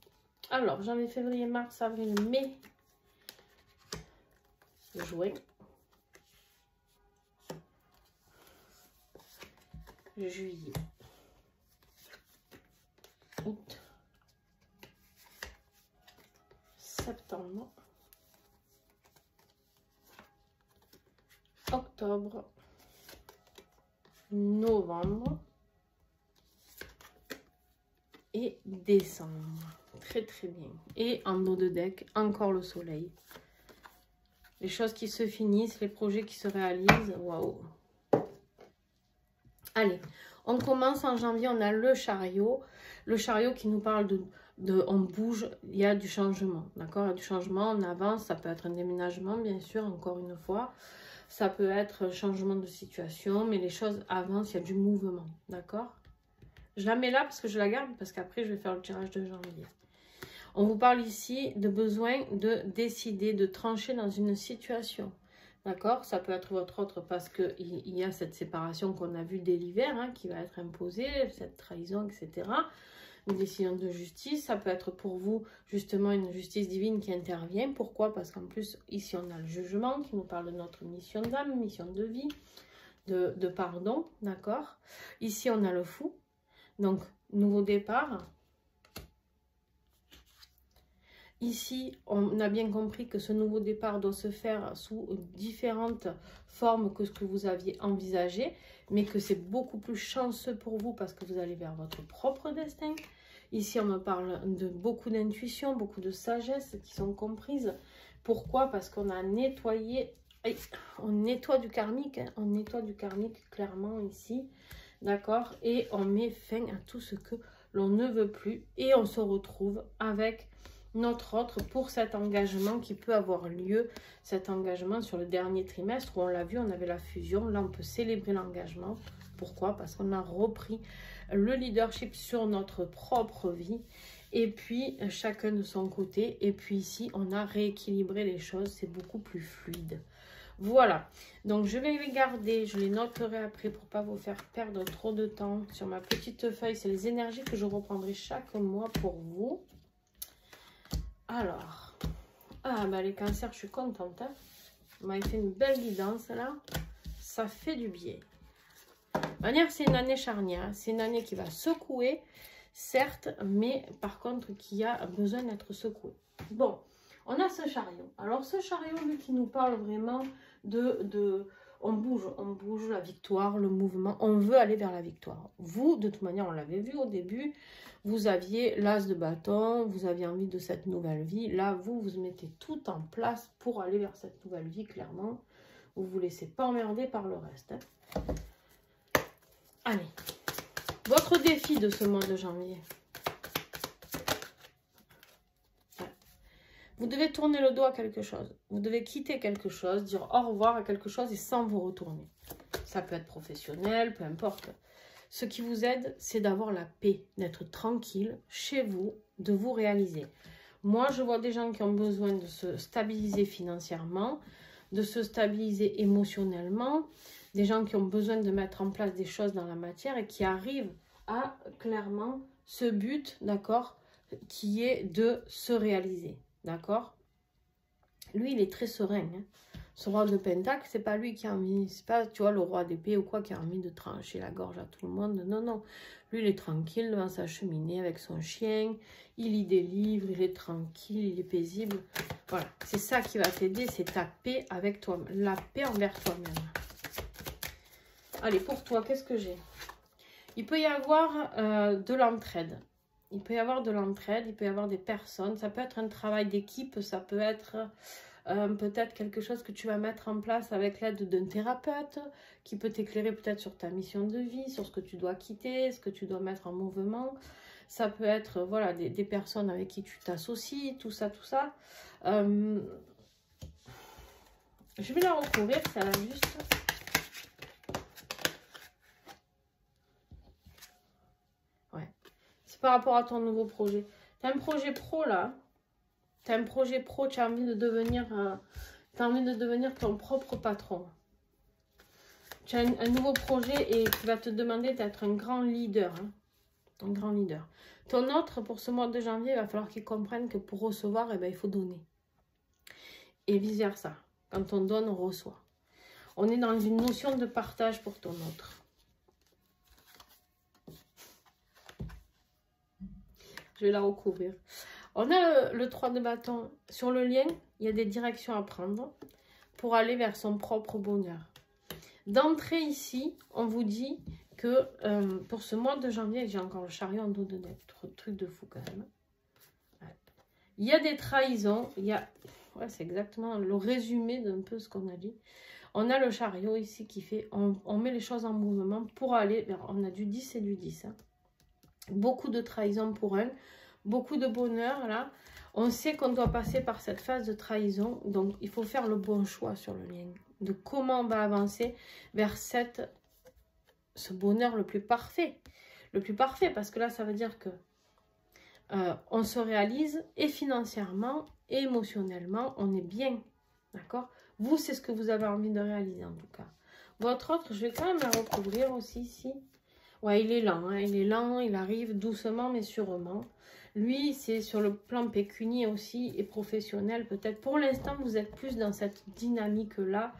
[SPEAKER 1] Alors, janvier, février, mars, avril, mai, juin, juillet, août, septembre, octobre, novembre et décembre. Très très bien. Et en dos de deck, encore le soleil. Les choses qui se finissent, les projets qui se réalisent. Waouh! Allez, on commence en janvier, on a le chariot. Le chariot qui nous parle de on bouge, il y a du changement. D'accord? Il y a du changement, on avance, ça peut être un déménagement, bien sûr, encore une fois. Ça peut être changement de situation, mais les choses avancent, il y a du mouvement. D'accord? Je la mets là parce que je la garde, parce qu'après, je vais faire le tirage de janvier. On vous parle ici de besoin de décider, de trancher dans une situation. D'accord? Ça peut être votre autre parce qu'il y a cette séparation qu'on a vue dès l'hiver, hein, qui va être imposée, cette trahison, etc. Une décision de justice. Ça peut être pour vous, justement, une justice divine qui intervient. Pourquoi? Parce qu'en plus, ici, on a le jugement qui nous parle de notre mission d'âme, mission de vie, de pardon. D'accord? Ici, on a le fou. Donc, nouveau départ. Ici, on a bien compris que ce nouveau départ doit se faire sous différentes formes que ce que vous aviez envisagé, mais que c'est beaucoup plus chanceux pour vous parce que vous allez vers votre propre destin. Ici, on me parle de beaucoup d'intuition, beaucoup de sagesse qui sont comprises. Pourquoi? Parce qu'on a nettoyé, on nettoie du karmique, hein, on nettoie du karmique clairement ici, d'accord? Et on met fin à tout ce que l'on ne veut plus et on se retrouve avec notre autre pour cet engagement qui peut avoir lieu, cet engagement sur le dernier trimestre où on l'a vu, on avait la fusion. Là, on peut célébrer l'engagement. Pourquoi? Parce qu'on a repris le leadership sur notre propre vie et puis chacun de son côté. Et puis ici, on a rééquilibré les choses, c'est beaucoup plus fluide. Voilà, donc je vais les garder, je les noterai après pour pas vous faire perdre trop de temps. Sur ma petite feuille, c'est les énergies que je reprendrai chaque mois pour vous. Alors, les cancers, je suis contente. Hein. On m'a fait une belle guidance là. Ça fait du bien. De toute manière, c'est une année charnière. C'est une année qui va secouer, certes, mais par contre, qui a besoin d'être secouée. Bon, on a ce chariot. Alors, ce chariot, lui, qui nous parle vraiment on bouge, la victoire, le mouvement. On veut aller vers la victoire. Vous, de toute manière, on l'avait vu au début. Vous aviez l'as de bâton, vous aviez envie de cette nouvelle vie. Là, vous mettez tout en place pour aller vers cette nouvelle vie, clairement. Vous ne vous laissez pas emmerder par le reste. Hein. Allez, votre défi de ce mois de janvier. Vous devez tourner le dos à quelque chose. Vous devez quitter quelque chose, dire au revoir à quelque chose et sans vous retourner. Ça peut être professionnel, peu importe. Ce qui vous aide, c'est d'avoir la paix, d'être tranquille chez vous, de vous réaliser. Moi, je vois des gens qui ont besoin de se stabiliser financièrement, de se stabiliser émotionnellement, des gens qui ont besoin de mettre en place des choses dans la matière et qui arrivent à clairement ce but, d'accord, qui est de se réaliser, d'accord. Lui, il est très serein, hein. Ce roi de Pentacle, c'est pas lui qui a envie, c'est pas, tu vois, le roi d'épée ou quoi, qui a envie de trancher la gorge à tout le monde. Non, non. Lui, il est tranquille devant sa cheminée avec son chien. Il lit des livres, il est tranquille, il est paisible. Voilà, c'est ça qui va t'aider, c'est ta paix avec toi, la paix envers toi-même. Allez, pour toi, qu'est-ce que j'ai? Il peut y avoir de l'entraide. Il peut y avoir de l'entraide, il peut y avoir des personnes. Ça peut être un travail d'équipe, ça peut être... peut-être quelque chose que tu vas mettre en place avec l'aide d'un thérapeute qui peut t'éclairer peut-être sur ta mission de vie, sur ce que tu dois quitter, ce que tu dois mettre en mouvement. Ça peut être voilà, des personnes avec qui tu t'associes, tout ça, tout ça. Je vais la recouvrir, ça va juste. Ouais. C'est par rapport à ton nouveau projet. Tu as un projet pro là. Tu as un projet pro, tu as envie de devenir, ton propre patron. Tu as un nouveau projet et qui va te demander d'être un grand leader. Hein, un grand leader. Ton autre, pour ce mois de janvier, il va falloir qu'il comprenne que pour recevoir, eh ben, il faut donner. Et vice-versa. Quand on donne, on reçoit. On est dans une notion de partage pour ton autre. Je vais la recouvrir. On a le 3 de bâton. Sur le lien, il y a des directions à prendre pour aller vers son propre bonheur. D'entrée ici, on vous dit que pour ce mois de janvier, j'ai encore le chariot en dos de net. Truc de fou quand même. Ouais. Il y a des trahisons. Il y a... Ouais, c'est exactement le résumé d'un peu ce qu'on a dit. On a le chariot ici qui fait... On met les choses en mouvement pour aller vers... On a du 10 et du 10. Hein. Beaucoup de trahison pour elle. Beaucoup de bonheur là. On sait qu'on doit passer par cette phase de trahison. Donc, il faut faire le bon choix sur le lien. De comment on va avancer vers ce bonheur le plus parfait. Le plus parfait, parce que là, ça veut dire que on se réalise et financièrement et émotionnellement, on est bien. D'accord? Vous, c'est ce que vous avez envie de réaliser en tout cas. Votre autre, je vais quand même la recouvrir aussi ici. Ouais, il est lent. Hein, il est lent, il arrive doucement mais sûrement. Lui, c'est sur le plan pécunier aussi et professionnel. Peut-être pour l'instant, vous êtes plus dans cette dynamique-là.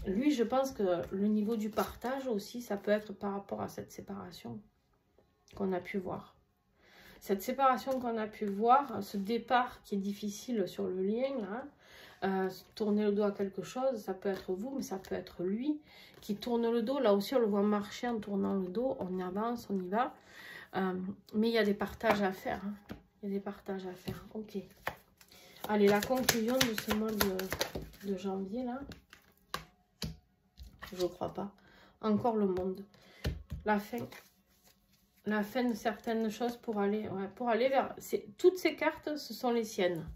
[SPEAKER 1] Lui, je pense que le niveau du partage aussi, ça peut être par rapport à cette séparation qu'on a pu voir. Cette séparation qu'on a pu voir, ce départ qui est difficile sur le lien, là, tourner le dos à quelque chose, ça peut être vous, mais ça peut être lui qui tourne le dos. Là aussi, on le voit marcher en tournant le dos, on avance, on y va. Mais il y a des partages à faire. Hein. Il y a des partages à faire. Ok. Allez, la conclusion de ce mois de janvier, là. Je ne crois pas. Encore le monde. La fin. La fin de certaines choses pour aller vers... Toutes ces cartes, ce sont les siennes.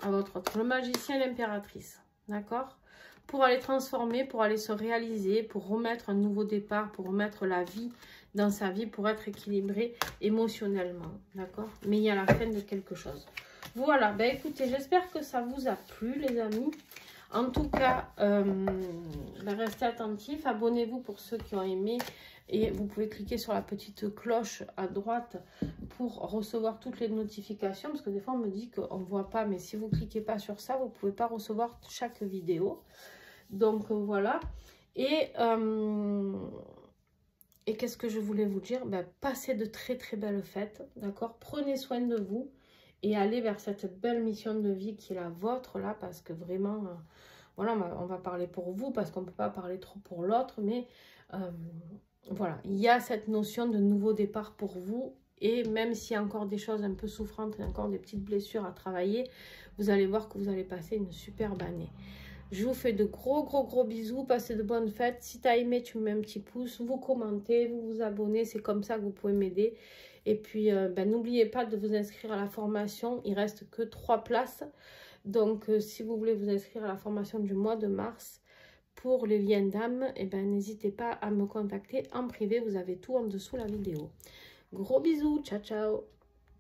[SPEAKER 1] À votre autre. Le magicien et l'impératrice. D'accord? Pour aller transformer, pour aller se réaliser, pour remettre un nouveau départ, pour remettre la vie dans sa vie, pour être équilibré émotionnellement. D'accord? Mais il y a la fin de quelque chose. Voilà. Ben écoutez, j'espère que ça vous a plu, les amis. En tout cas, restez attentifs. Abonnez-vous pour ceux qui ont aimé. Et vous pouvez cliquer sur la petite cloche à droite pour recevoir toutes les notifications. Parce que des fois, on me dit qu'on ne voit pas. Mais si vous ne cliquez pas sur ça, vous ne pouvez pas recevoir chaque vidéo. Donc, voilà. Et qu'est-ce que je voulais vous dire? Ben, passez de très, très belles fêtes. D'accord? Prenez soin de vous. Et allez vers cette belle mission de vie qui est la vôtre, là. Parce que vraiment, voilà, on va parler pour vous. Parce qu'on ne peut pas parler trop pour l'autre. Mais... voilà, il y a cette notion de nouveau départ pour vous. Et même s'il y a encore des choses un peu souffrantes et encore des petites blessures à travailler, vous allez voir que vous allez passer une superbe année. Je vous fais de gros bisous. Passez de bonnes fêtes. Si tu as aimé, tu me mets un petit pouce. Vous commentez, vous vous abonnez. C'est comme ça que vous pouvez m'aider. Et puis, n'oubliez pas de vous inscrire à la formation. Il reste que 3 places. Donc, si vous voulez vous inscrire à la formation du mois de mars, Pour les liens d'âme, eh ben, n'hésitez pas à me contacter en privé. Vous avez tout en dessous la vidéo. Gros bisous, ciao ciao.